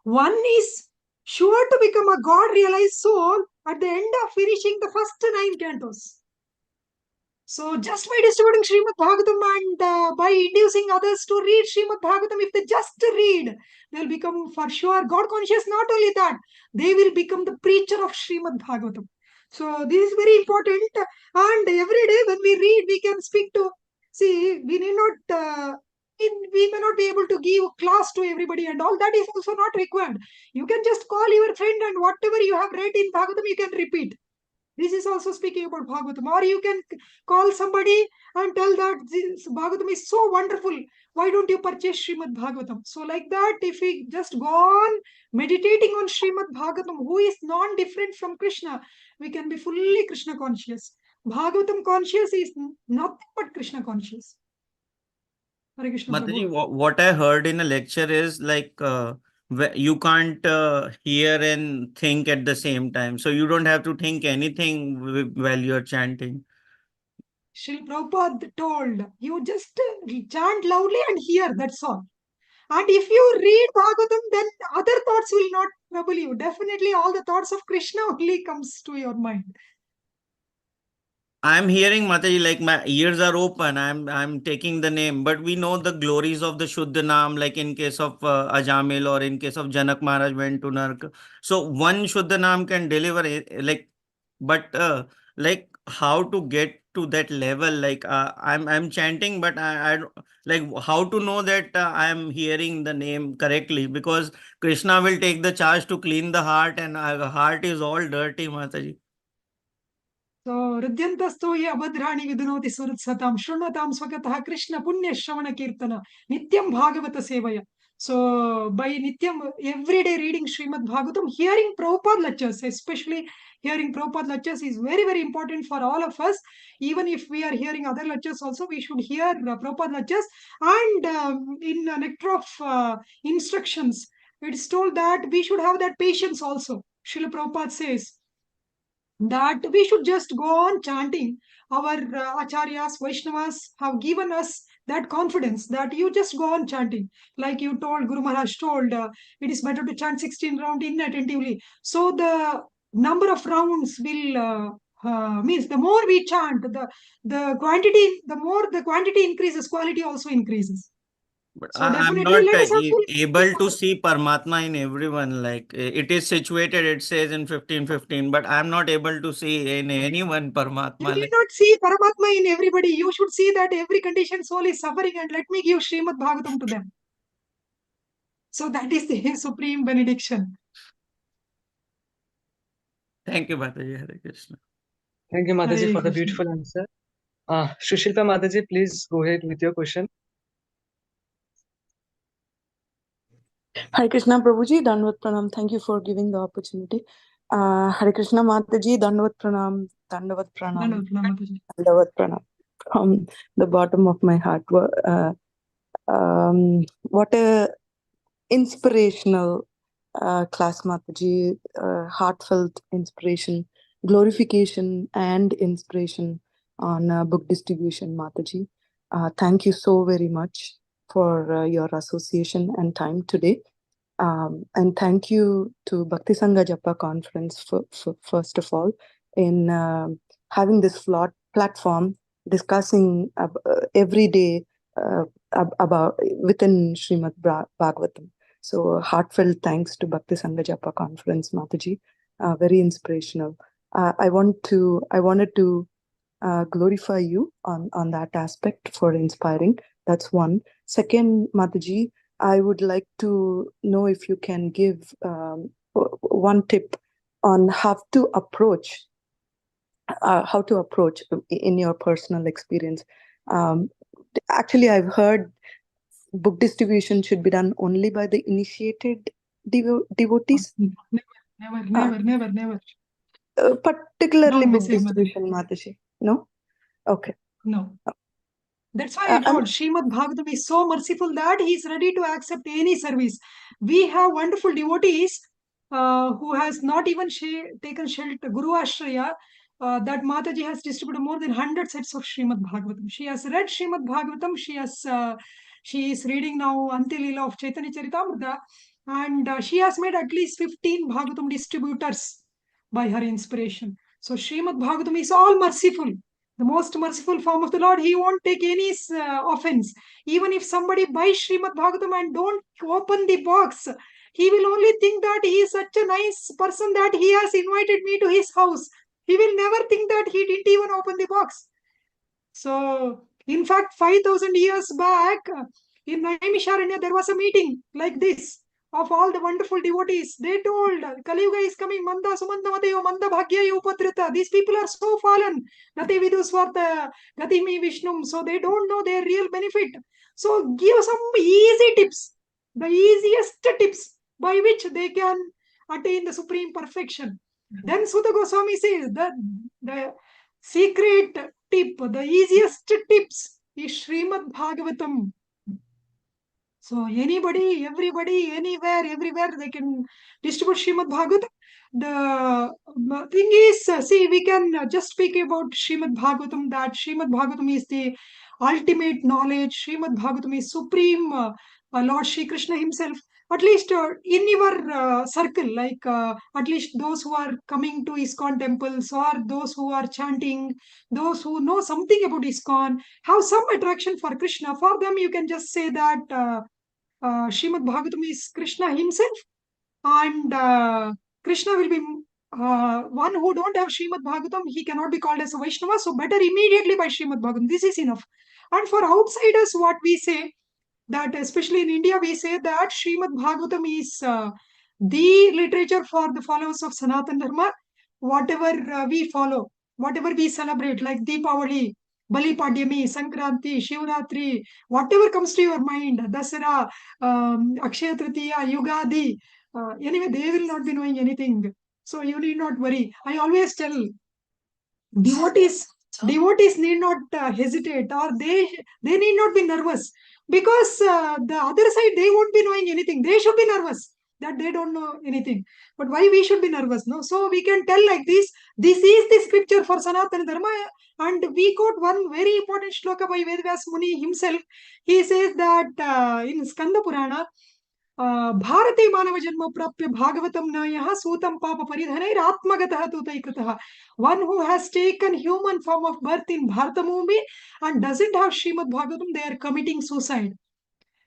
one is sure to become a God-realized soul at the end of finishing the first 9 cantos. So just by distributing Srimad Bhagavatam and by inducing others to read Srimad Bhagavatam, if they just read, they'll become for sure God conscious. Not only that, they will become the preacher of Srimad Bhagavatam. So this is very important. And every day when we read, we can speak to, see, we need not, we may not be able to give class to everybody, and all that is also not required. You can just call your friend, and whatever you have read in Bhagavatam, you can repeat. This is also speaking about Bhagavatam. Or you can call somebody and tell that this Bhagavatam is so wonderful. Why don't you purchase Srimad Bhagavatam? So like that, if we just go on meditating on Srimad Bhagavatam, who is non-different from Krishna, we can be fully Krishna conscious. Bhagavatam conscious is nothing but Krishna conscious. Hare Krishna Mataji, Prabhu. what I heard in a lecture is like you can't hear and think at the same time. So you don't have to think anything while you're chanting. Srila Prabhupada told, you just chant loudly and hear, that's all. And if you read Bhagavatam, then other thoughts will not trouble you. Definitely all the thoughts of Krishna only comes to your mind. I'm hearing Mataji, like my ears are open. I'm taking the name, but we know the glories of the Shuddha Naam, like in case of Ajamil or in case of Janak Maharaj went to Nark. So one Shuddha Naam can deliver like, but like how to get to that level? Like I'm chanting, but I like how to know that I'm hearing the name correctly, because Krishna will take the charge to clean the heart, and heart is all dirty, Mataji. So, Ridyantasto ye abhadrani vidunoti suratsatam shrunatam swakatah Krishna punya shravana kirtana nityam bhagavata sevaya. So, by nityam, every day reading Srimad Bhagavatam, hearing Prabhupada lectures, especially hearing Prabhupada lectures is very, very important for all of us. Even if we are hearing other lectures also, we should hear Prabhupada lectures. And in Nectar of Instructions, it's told that we should have that patience also. Srila Prabhupada says that we should just go on chanting. Our acharyas, Vaishnavas have given us that confidence that you just go on chanting. Like you told, Guru Maharaj told, it is better to chant 16 rounds inattentively. So the number of rounds will means the more we chant, the quantity, the more the quantity increases, quality also increases. But So I'm definitely not let us have full able to see Paramatma in everyone. Like it is situated, it says in 15:15, but I'm not able to see in anyone You Paramatma. need Like not see Paramatma in everybody. You should see that every conditioned soul is suffering, and let me give Srimad Bhagavatam to them. So that is the supreme benediction. thank you, Mataji. Hare Krishna. Thank you, Mataji, Hare for the Krishna. beautiful answer. Shushilpa Mataji, please go ahead with your question. Hare Krishna Prabhuji, Dandavat Pranam. Thank you for giving the opportunity. Hare Krishna Mataji, Dandavat Pranam, Dandavat Pranam, Dandavat Pranam. From the bottom of my heart. What a inspirational class, Mataji. Heartfelt inspiration, glorification and inspiration on book distribution, Mataji. Thank you so very much for your association and time today. And thank you to Bhakti Sangha Japa Conference for first of all in having this platform discussing every day about within Srimad Bhagavatam. So heartfelt thanks to Bhakti Sangha Japa Conference, Mataji. Very inspirational. I wanted to glorify you on that aspect for inspiring. That's one. Second, Mataji, I would like to know if you can give one tip on how to approach in your personal experience. Actually, I've heard book distribution should be done only by the initiated devotees. Never. Particularly No, book says Mataji. distribution, Mataji. No? Okay. No. That's why I told Srimad Bhagavatam is so merciful that he is ready to accept any service. We have wonderful devotees who has not even taken shelter, Guru Ashraya, that Mataji has distributed more than 100 sets of Srimad Bhagavatam. She has read Srimad Bhagavatam. She is reading now Antilila of Chaitanya Charitamrita, and she has made at least 15 Bhagavatam distributors by her inspiration. So Srimad Bhagavatam is all merciful. The most merciful form of the Lord. He won't take any offense. Even if somebody buys Srimad Bhagavatam and don't open the box, he will only think that he is such a nice person that he has invited me to his house. He will never think that he didn't even open the box. So, in fact, 5,000 years back, in Naimisharanya, there was a meeting like this of all the wonderful devotees. They told, Kali Yuga is coming, Manda Sumanda Matayo, Manda Bhagya Upatrita. These people are so fallen. Gati Viduswarta, Gati Mi Vishnum. So they don't know their real benefit. So give some easy tips, the easiest tips by which they can attain the supreme perfection. Then Sutta Goswami says that the secret tip, the easiest tips is Srimad Bhagavatam. So anybody, everybody, anywhere, everywhere, they can distribute Srimad Bhagavatam. The thing is, see, we can just speak about Srimad Bhagavatam, that Srimad Bhagavatam is the ultimate knowledge. Srimad Bhagavatam is supreme Lord Shri Krishna himself. At least in your circle, like at least those who are coming to ISKCON temples, or those who are chanting, those who know something about ISKCON, have some attraction for Krishna. For them, you can just say that Srimad Bhagavatam is Krishna himself, and Krishna will be one who don't have Srimad Bhagavatam, he cannot be called as a Vaishnava, so better immediately by Srimad Bhagavatam. This is enough. And for outsiders, what we say, that especially in India, we say that Srimad Bhagavatam is the literature for the followers of Sanatana Dharma. Whatever we follow, whatever we celebrate, like Deepavali, Bali Padyami, Sankranti, Shivratri, whatever comes to your mind, Dasara, Akshaya Tritiya, Yugadi, anyway, they will not be knowing anything. So you need not worry. I always tell devotees need not hesitate, or they need not be nervous, because the other side, they won't be knowing anything. They should be nervous that they don't know anything. But why we should be nervous? No, so we can tell like this. This is the scripture for Sanatana Dharma, and we quote one very important shloka by Vedvyas Muni himself. He says that in Skanda Purana, भारते मानव जन्म प्राप्य भागवतम न यह सूतम पाप परिधनैर आत्मगतः तुतैकृतः. One who has taken human form of birth in Bharatamumi and doesn't have Srimad Bhagavatam, they are committing suicide.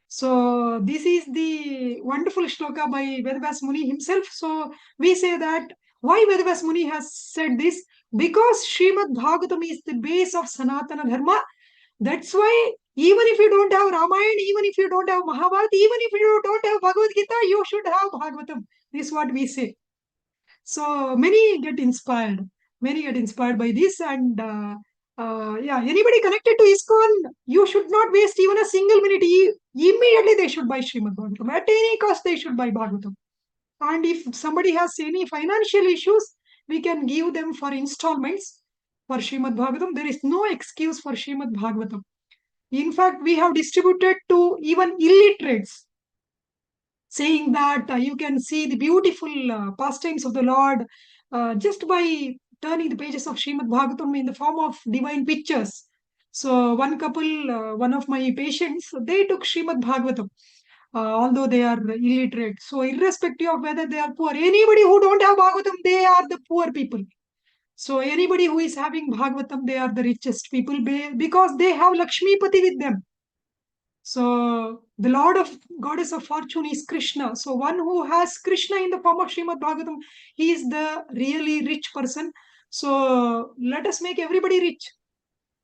So this is the wonderful shloka by Vedvyas Muni himself. So we say that why Vedvyas Muni has said this? Because Srimad Bhagavatam is the base of Sanatana Dharma. That's why even if you don't have Ramayana, even if you don't have Mahabharata, even if you don't have Bhagavad Gita, you should have Bhagavatam. This is what we say. So many get inspired. Many get inspired by this. And yeah, anybody connected to ISKCON, you should not waste even a single minute. Immediately they should buy Srimad Bhagavatam. At any cost, they should buy Bhagavatam. And if somebody has any financial issues, we can give them for installments for Srimad Bhagavatam. There is no excuse for Srimad Bhagavatam. In fact, we have distributed to even illiterates, saying that you can see the beautiful pastimes of the Lord just by turning the pages of Srimad Bhagavatam in the form of divine pictures. So one couple, one of my patients, they took Srimad Bhagavatam, although they are illiterate. So irrespective of whether they are poor, anybody who don't have Bhagavatam, they are the poor people. So anybody who is having Bhagavatam, they are the richest people, because they have Lakshmipati with them. So the Lord of Goddess of Fortune is Krishna. So one who has Krishna in the form of Srimad Bhagavatam, he is the really rich person. So let us make everybody rich.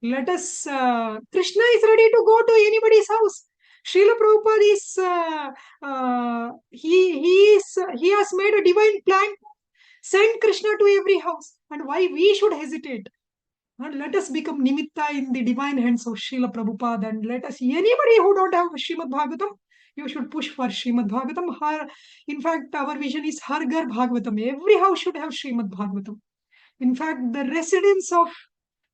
Let us, Krishna is ready to go to anybody's house. Srila Prabhupada is, he has made a divine plan. Send Krishna to every house. And why we should hesitate? And let us become nimitta in the divine hands of Srila Prabhupada. And let us, anybody who don't have Srimad Bhagavatam, you should push for Srimad Bhagavatam. In fact, our vision is Har Ghar Bhagavatam. Every house should have Srimad Bhagavatam. In fact, the residence of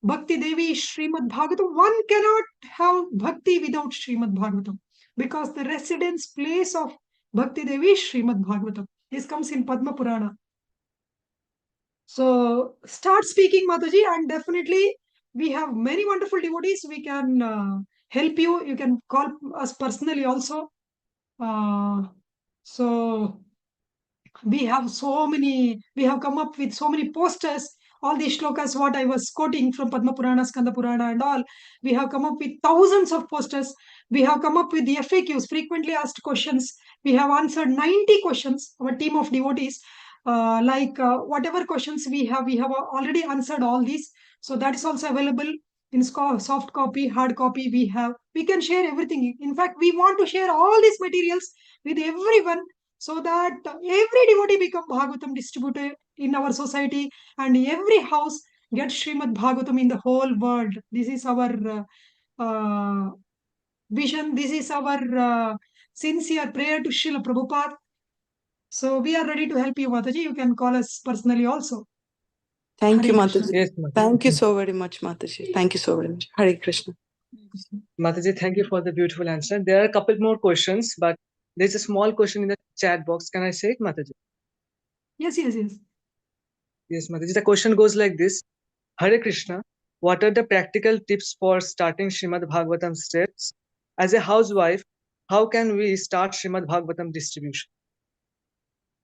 Bhakti Devi is Srimad Bhagavatam. One cannot have Bhakti without Srimad Bhagavatam, because the residence place of Bhakti Devi is Srimad Bhagavatam. This comes in Padma Purana. So start speaking, Mataji, and definitely we have many wonderful devotees. We can help you. You can call us personally also. So we have come up with so many posters. All these shlokas, what I was quoting from Padma Purana, Skanda Purana and all, we have come up with thousands of posters. We have come up with the FAQs, frequently asked questions. We have answered 90 questions, our team of devotees. Whatever questions we have already answered all these. So that is also available in soft copy, hard copy. We can share everything. In fact, we want to share all these materials with everyone, so that every devotee become Bhagavatam distributor in our society, and every house gets Srimad Bhagavatam in the whole world. This is our vision. This is our sincere prayer to Srila Prabhupada. So we are ready to help you, Mataji. You can call us personally also. Thank Hare you, Krishna. Mataji. Yes, Mataji. Thank you so very much, Mataji. Thank you so very much. Hare Krishna. Mataji, thank you for the beautiful answer. There are a couple more questions, but there's a small question in the chat box. Can I say it, Mataji? Yes. Yes, Mataji. The question goes like this. Hare Krishna, what are the practical tips for starting Srimad Bhagavatam steps? As a housewife, how can we start Srimad Bhagavatam distribution?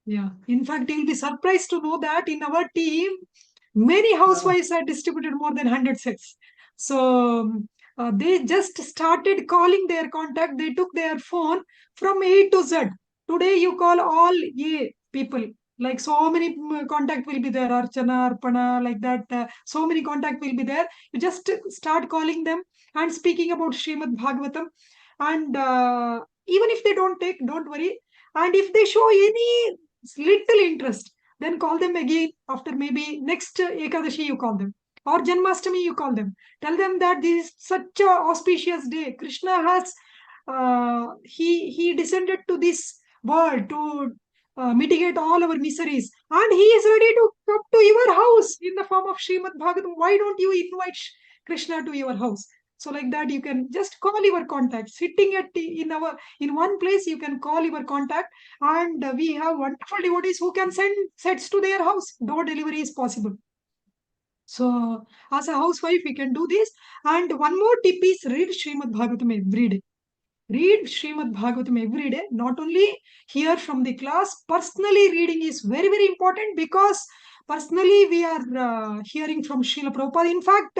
Yeah. In fact, you'll be surprised to know that in our team, many housewives had distributed more than 100 sets. So they just started calling their contact. They took their phone from A to Z. Today you call all A people. Like so many contact will be there. Archana, Arpana, like that. So many contact will be there. You just start calling them and speaking about Srimad Bhagavatam. And even if they don't take, don't worry. And if they show any little interest, then call them again after maybe next Ekadashi, you call them, or Janmashtami, you call them. Tell them that this is such a auspicious day. Krishna has he descended to this world to mitigate all our miseries, and he is ready to come to your house in the form of Srimad Bhagavatam. Why don't you invite Krishna to your house? So like that, you can just call your contact. Sitting in one place, you can call your contact, and we have wonderful devotees who can send sets to their house. Door delivery is possible. So as a housewife, we can do this. And one more tip is read Srimad Bhagavatam every day. Read Srimad Bhagavatam every day. Not only hear from the class, personally reading is very, very important, because personally we are hearing from Srila Prabhupada. In fact,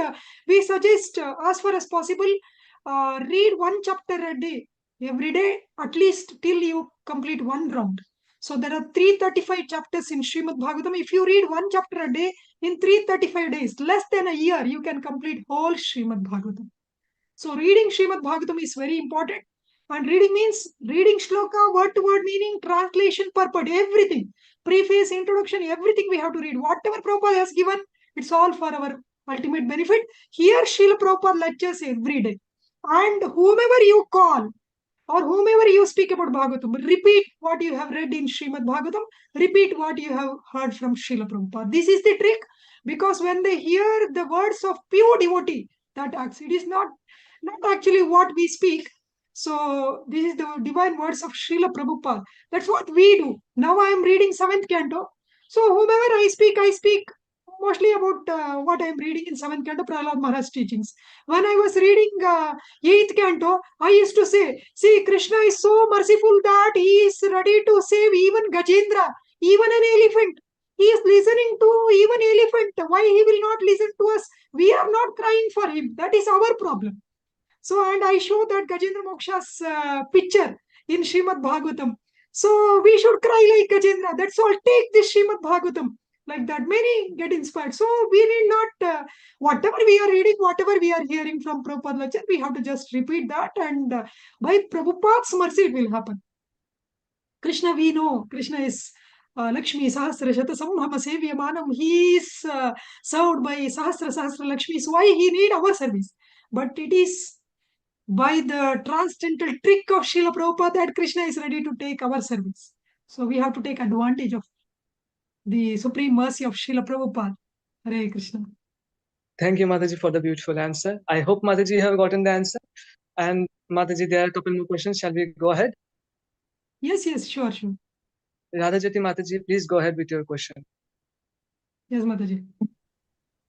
we suggest as far as possible, read one chapter a day, every day, at least till you complete one round. So there are 335 chapters in Srimad Bhagavatam. If you read one chapter a day in 335 days, less than a year, you can complete whole Srimad Bhagavatam. So reading Srimad Bhagavatam is very important. And reading means reading shloka, word to word meaning, translation, purport, everything. Preface, introduction, everything we have to read. Whatever Prabhupada has given, it's all for our ultimate benefit. Here, Srila Prabhupada lectures every day. And whomever you call or whomever you speak about Bhagavatam, repeat what you have read in Srimad Bhagavatam, repeat what you have heard from Srila Prabhupada. This is the trick, because when they hear the words of pure devotee, that acts, it is not actually what we speak. So this is the divine words of Srila Prabhupada. That's what we do. Now I am reading 7th canto. So whomever I speak mostly about what I am reading in 7th canto, Prahlad Maharaj teachings. When I was reading 8th canto, I used to say, see, Krishna is so merciful that he is ready to save even Gajendra, even an elephant. He is listening to even elephant. Why he will not listen to us? We are not crying for him. That is our problem. So, and I show that Gajendra Moksha's picture in Srimad Bhagavatam. So we should cry like Gajendra. That's all. Take this Srimad Bhagavatam. like that. Many get inspired. So we need not, whatever we are reading, whatever we are hearing from Prabhupada lecture, we have to just repeat that, and by Prabhupada's mercy, it will happen. Krishna, we know Krishna is Lakshmi Sahasra Shata Samhama Sevyamanam. He is served by Sahasra Lakshmi. So why he need our service? But it is by the transcendental trick of Srila Prabhupada that Krishna is ready to take our service. So we have to take advantage of the supreme mercy of Srila Prabhupada. Hare Krishna. Thank you, Mataji, for the beautiful answer. I hope, Mataji, you have gotten the answer. And Mataji, there are a couple more questions. Shall we go ahead? Yes, sure. Radhajyoti Mataji, please go ahead with your question. Yes, Mataji.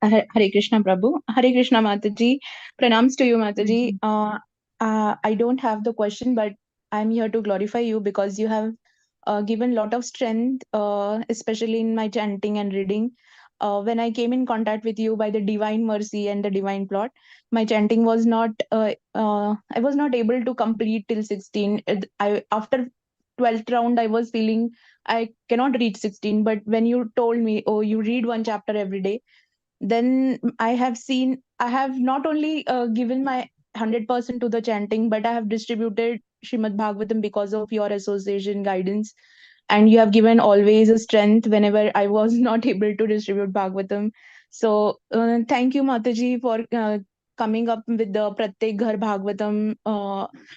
Hare Krishna Prabhu. Hare Krishna Mataji. Pranams to you, Mataji. I don't have the question, but I'm here to glorify you because you have given a lot of strength, especially in my chanting and reading. When I came in contact with you by the divine mercy and the divine plot, my chanting was not, I was not able to complete till 16. After 12th round, I was feeling I cannot reach 16. But when you told me, oh, you read one chapter every day, then I have not only given my 100% to the chanting, but I have distributed Srimad Bhagavatam because of your association guidance. And you have given always a strength whenever I was not able to distribute Bhagavatam. So thank you, Mataji, for coming up with the Pratyek Ghar Bhagavatam,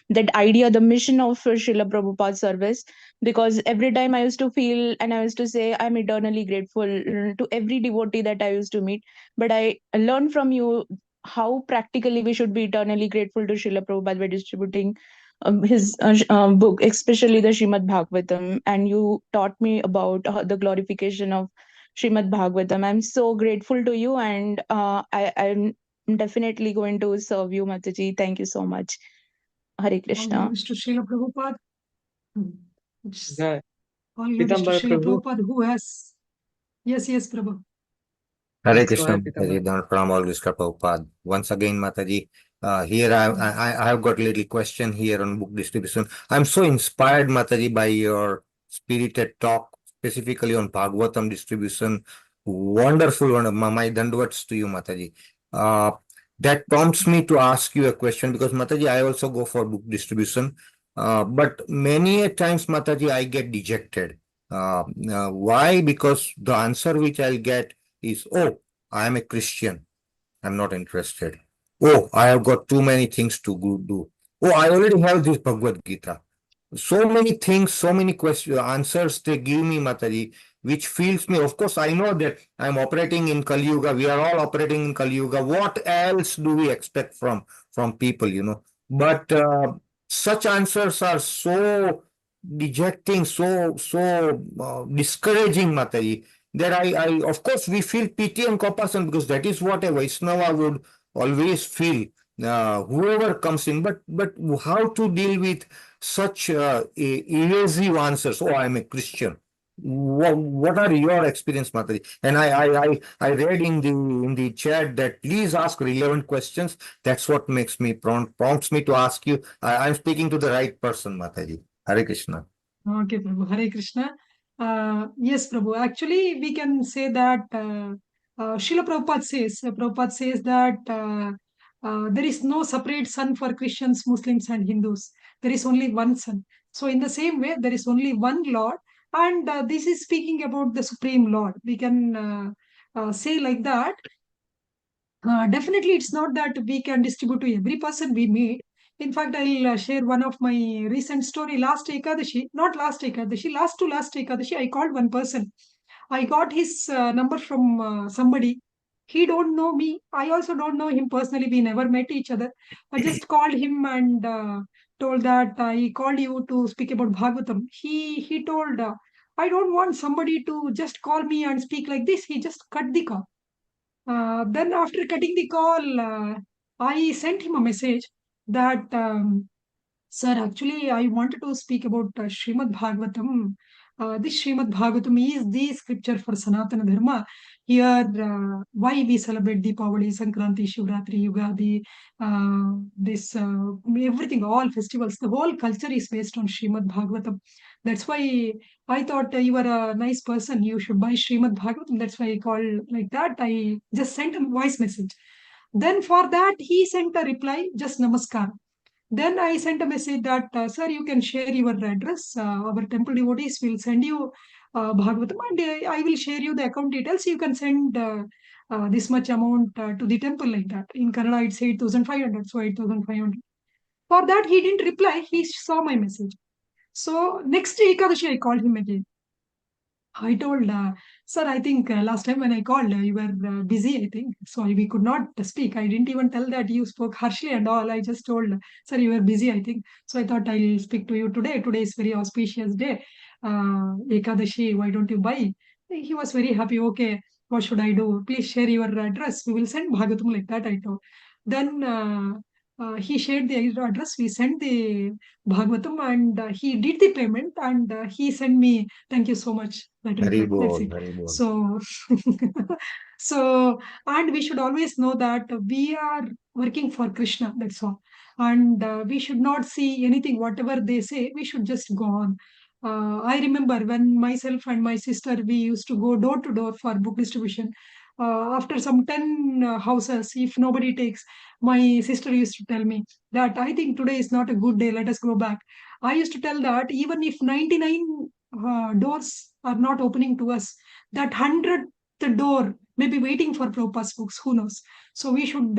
that idea, the mission of Srila Prabhupada's service. Because every time I used to feel and I used to say, I'm eternally grateful to every devotee that I used to meet. But I learned from you how practically we should be eternally grateful to Srila Prabhupada by distributing his book, especially the Srimad Bhagavatam. And you taught me about the glorification of Srimad Bhagavatam. I'm so grateful to you, and I'm definitely going to serve you, Mataji. Thank you so much. Hare All Krishna. glories to Srila Prabhupada. Jai. All glories to Pitambar Srila Prabhu. Prabhupada, who has. Yes, Prabhu. Hare Let's go Krishna, ahead, Mataji, Pitambar. Pranam all Krishna Prabhupada. Once again, Mataji, here I have got a little question here on book distribution. I'm so inspired, Mataji, by your spirited talk, specifically on Bhagavatam distribution. Wonderful, my dandavats to you, Mataji. That prompts me to ask you a question because, Mataji, I also go for book distribution. But many a times, Mataji, I get dejected. Why? Because the answer which I'll get is, oh, I am a Christian. I'm not interested. Oh, I have got too many things to do. Oh, I already have this Bhagavad Gita. So many things, so many questions, answers they give me, Mataji, which feels me. Of course, I know that I'm operating in Kali Yuga. We are all operating in Kali Yuga. What else do we expect from people, But such answers are so dejecting, so discouraging, Mataji, that I of course we feel pity and compassion because that is what a Vaishnava would always feel, whoever comes in. But how to deal with such evasive answers? Oh, I'm a Christian. What are your experience, Mataji? And I read in the chat that please ask relevant questions. That's what makes me prompts me to ask you. I'm speaking to the right person, Mataji. Hare Krishna. Okay, Prabhu. Hare Krishna. Yes, Prabhu. Actually, we can say that Srila Prabhupada says that there is no separate sun for Christians, Muslims, and Hindus. There is only one sun. So, in the same way, there is only one Lord, and this is speaking about the Supreme Lord. We can say like that. Definitely, it's not that we can distribute to every person we meet. In fact, I'll share one of my recent story. Last Ekadashi, not last Ekadashi, last to last Ekadashi, I called one person. I got his number from somebody. He don't know me. I also don't know him personally. We never met each other. I just called him and told that I called you to speak about Bhagavatam. He told, I don't want somebody to just call me and speak like this. He just cut the call. Then after cutting the call, I sent him a message that, sir, actually, I wanted to speak about Srimad Bhagavatam. This Srimad Bhagavatam is the scripture for Sanatana Dharma. Here, why we celebrate Deepavali, Sankranti, Shivratri, Yugadi, everything, all festivals, the whole culture is based on Srimad Bhagavatam. That's why I thought you are a nice person. You should buy Srimad Bhagavatam. That's why I called like that. I just sent a voice message. Then for that, he sent a reply, just namaskar. Then I sent a message that, sir, you can share your address. Our temple devotees will send you Bhagavatam, and I will share you the account details. You can send this much amount to the temple like that. In Kannada, it's 8,500. So 8,500. For that, he didn't reply. He saw my message. So next Ekadashi, I called him again. I told, sir, I think last time when I called, you were busy, I think. So we could not speak. I didn't even tell that you spoke harshly and all. I just told, sir, you were busy, I think. So I thought I'll speak to you today. Today is very auspicious day. Ekadashi, why don't you buy? He was very happy. Okay, what should I do? Please share your address. We will send Bhagavatam like that, I told. Then he shared the address. We sent the Bhagavatam and he did the payment and he sent me, thank you so much. That reply. That's it. Very good. So, so, and we should always know that we are working for Krishna. That's all. And we should not see anything, whatever they say, we should just go on. I remember when myself and my sister, we used to go door to door for book distribution. After some 10 houses, if nobody takes, my sister used to tell me that I think today is not a good day, let us go back. I used to tell that even if 99 doors are not opening to us, that 100th door may be waiting for Prabhupada's books, who knows. So we should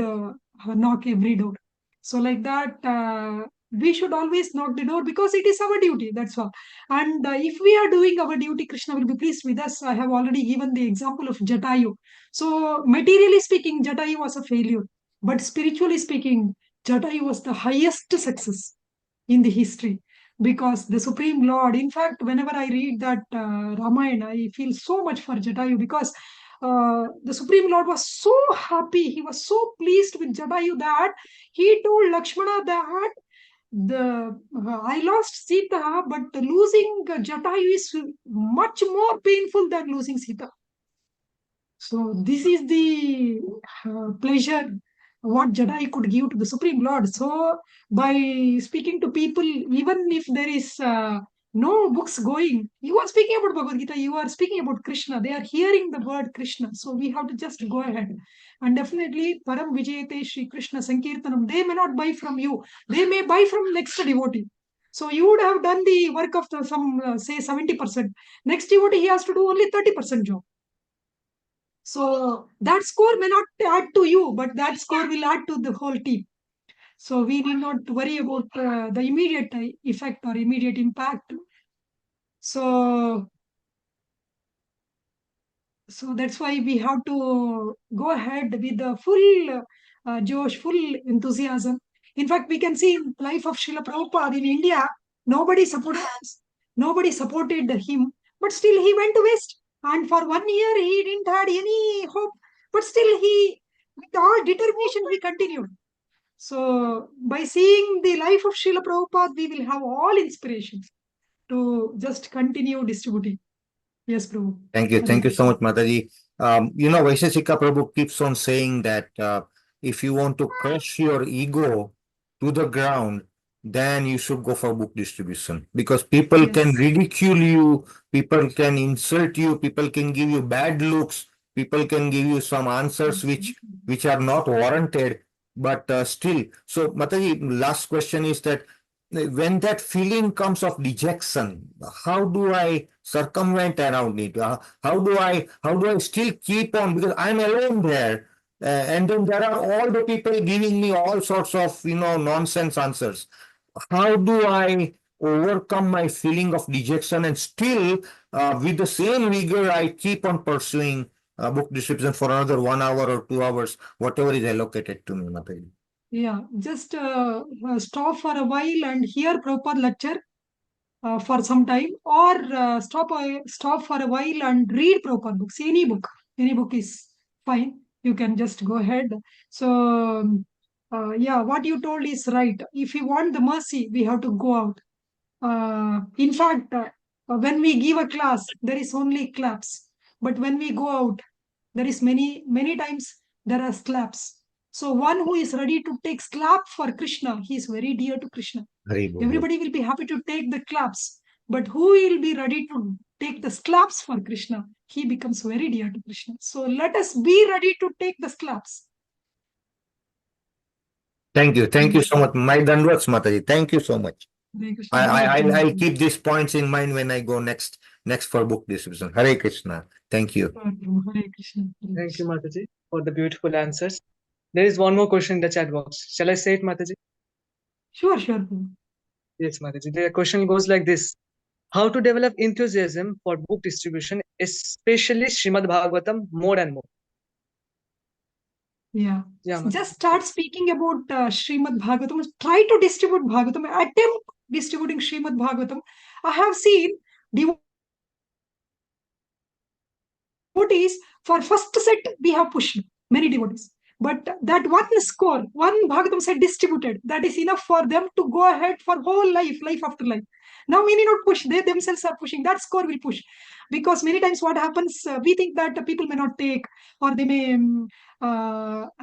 knock every door. So like that, we should always knock the door because it is our duty, that's all. And if we are doing our duty, Krishna will be pleased with us. I have already given the example of Jatayu. So materially speaking, Jatayu was a failure. But spiritually speaking, Jatayu was the highest success in the history because the Supreme Lord, in fact, whenever I read that Ramayana, I feel so much for Jatayu because the Supreme Lord was so happy. He was so pleased with Jatayu that he told Lakshmana that I lost Sita, but losing Jatayu is much more painful than losing Sita. So this is the pleasure what Jedi could give to the Supreme Lord. So by speaking to people, even if there is no books going, you are speaking about Bhagavad Gita, you are speaking about Krishna, they are hearing the word Krishna. So we have to just go ahead. And definitely, Param Vijayate Shri Krishna Sankirtanam, they may not buy from you, they may buy from next devotee. So you would have done the work of some, say 70%. Next devotee, he has to do only 30% job. So that score may not add to you, but that score will add to the whole team. So we need not worry about the immediate effect or immediate impact. So that's why we have to go ahead with the full Josh, full enthusiasm. In fact, we can see in life of Srila Prabhupada in India, nobody supported him, but still he went to West. And for 1 year, he didn't have any hope, but still he, with all determination, he continued. So by seeing the life of Srila Prabhupada, we will have all inspiration to just continue distributing. Yes, Prabhu. Thank you so much, Mataji. Vaisheshika Prabhu keeps on saying that if you want to crush your ego to the ground, then you should go for book distribution because people can ridicule you, people can insult you, people can give you bad looks, people can give you some answers which are not warranted, but still. So, Mataji, last question is that when that feeling comes of dejection, how do I circumvent around it? How do I still keep on, because I'm alone there, and then there are all the people giving me all sorts of nonsense answers. How do I overcome my feeling of dejection and still with the same vigor I keep on pursuing book distribution for another 1 hour or 2 hours, whatever is allocated to me, Mataji? Yeah, just stop for a while and hear Prabhupada lecture for some time, or stop for a while and read Prabhupada books. Any book is fine. You can just go ahead. So yeah, what you told is right. If we want the mercy, we have to go out. In fact, when we give a class, there is only claps. But when we go out, there is many times there are slaps. So one who is ready to take slap for Krishna, he is very dear to Krishna. Everybody will be happy to take the claps. But who will be ready to take the slaps for Krishna? He becomes very dear to Krishna. So let us be ready to take the slaps. Thank you so much. My Dandavats, Mataji. Thank you so much. I'll keep these points in mind when I go next for book distribution. Hare Krishna. Thank you. Hare Krishna. Thank you, Mataji, for the beautiful answers. There is one more question in the chat box. Shall I say it, Mataji? Sure. Yes, Mataji. The question goes like this. How to develop enthusiasm for book distribution, especially Srimad Bhagavatam, more and more? Yeah. Mataji. Just start speaking about Srimad Bhagavatam. Try to distribute Bhagavatam. Attempt distributing Srimad Bhagavatam. I have seen devotees for first set we have pushed many devotees. But that one score, one Bhagavatam set distributed, that is enough for them to go ahead for whole life after life. Now we need not push. They themselves are pushing. That score will push. Because many times what happens, we think that people may not take, or they may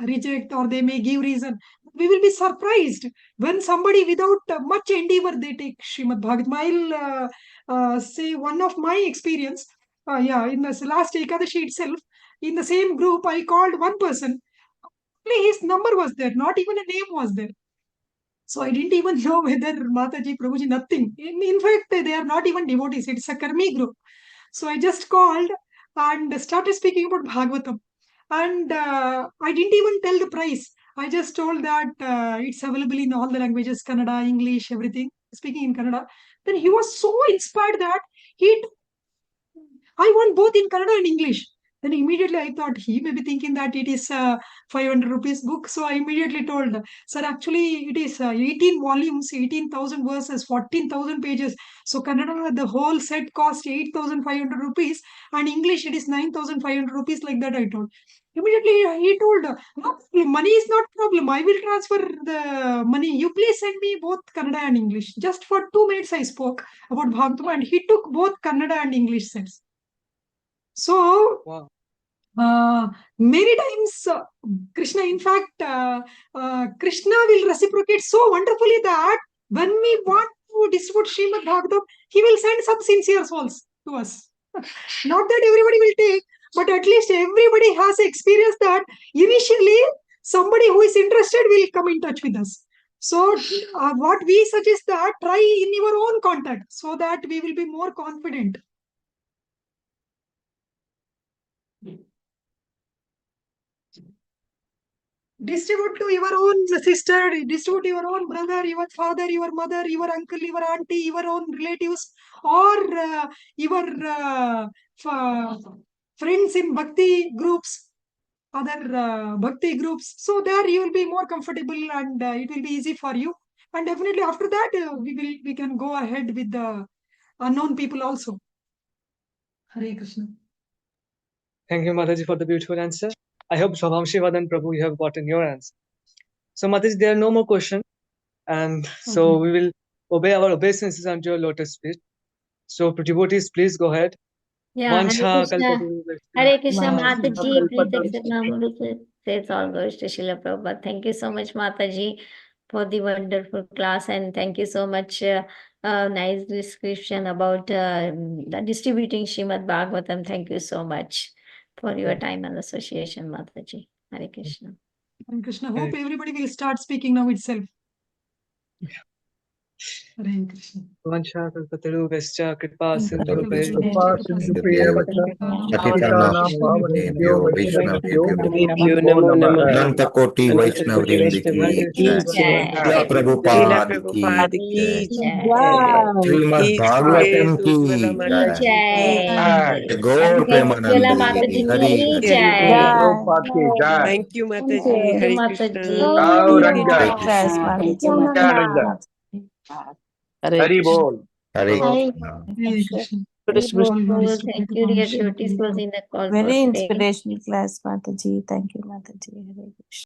reject, or they may give reason. We will be surprised when somebody without much endeavor they take Srimad Bhagavatam. I'll say one of my experience. In the last Ekadashi itself, in the same group, I called one person. Only his number was there, not even a name was there. So I didn't even know whether Mataji, Prabhuji, nothing. In fact, they are not even devotees. It's a Karmi group. So I just called and started speaking about Bhagavatam. And I didn't even tell the price. I just told that it's available in all the languages, Kannada, English, everything, speaking in Kannada. Then he was so inspired that I want both in Kannada and English. Then immediately I thought he may be thinking that it is 500 rupees book. So I immediately told, sir, actually it is 18 volumes, 18,000 verses, 14,000 pages. So Kannada, the whole set cost 8,500 rupees, and English it is 9,500 rupees, like that I told. Immediately he told, money is not problem. I will transfer the money. You please send me both Kannada and English. Just for 2 minutes I spoke about Bhagavatam, and he took both Kannada and English sets. So, wow. Many times Krishna, in fact, Krishna will reciprocate so wonderfully that when we want to distribute Srimad Bhagavatam, he will send some sincere souls to us. Not that everybody will take, but at least everybody has experience that initially somebody who is interested will come in touch with us. So what we suggest that try in your own contact so that we will be more confident. Distribute to your own sister, distribute your own brother, your father, your mother, your uncle, your auntie, your own relatives, or your friends in bhakti groups, other bhakti groups. So there you will be more comfortable, and it will be easy for you. And definitely after that, we can go ahead with the unknown people also. Hare Krishna. Thank you, Mataji, for the beautiful answer. I hope Shobham Shivad and Prabhu, you have gotten your answer. So, Mataji, there are no more questions. And so we will obey our obeisances unto your lotus feet. So, devotees, please go ahead. Yeah, Hare Krishna, Mataji, please accept my humble says all goes to Srila Prabhupada. Thank you so much, Mataji, for the wonderful class, and thank you so much. Nice description about distributing Srimad Bhagavatam. Thank you so much for your time and association, Mataji. Hare Krishna. Hare Krishna. Hope everybody will start speaking now itself. Hare Krishna. Vanchakalpatarubhascha kripa sindhubhyo namo namah Anantakoti Vaishnavvrinda ki Srila Prabhupada ki Srimad Bhagavatam ki Jai Gaur Premanande Hari Thank you, Mataji. Hare Krishna. Hari Bol. Hare Krishna. Thank you, dear devotees, for the call. Very inspirational class, Mataji. Thank you, Mataji. Hare Krishna.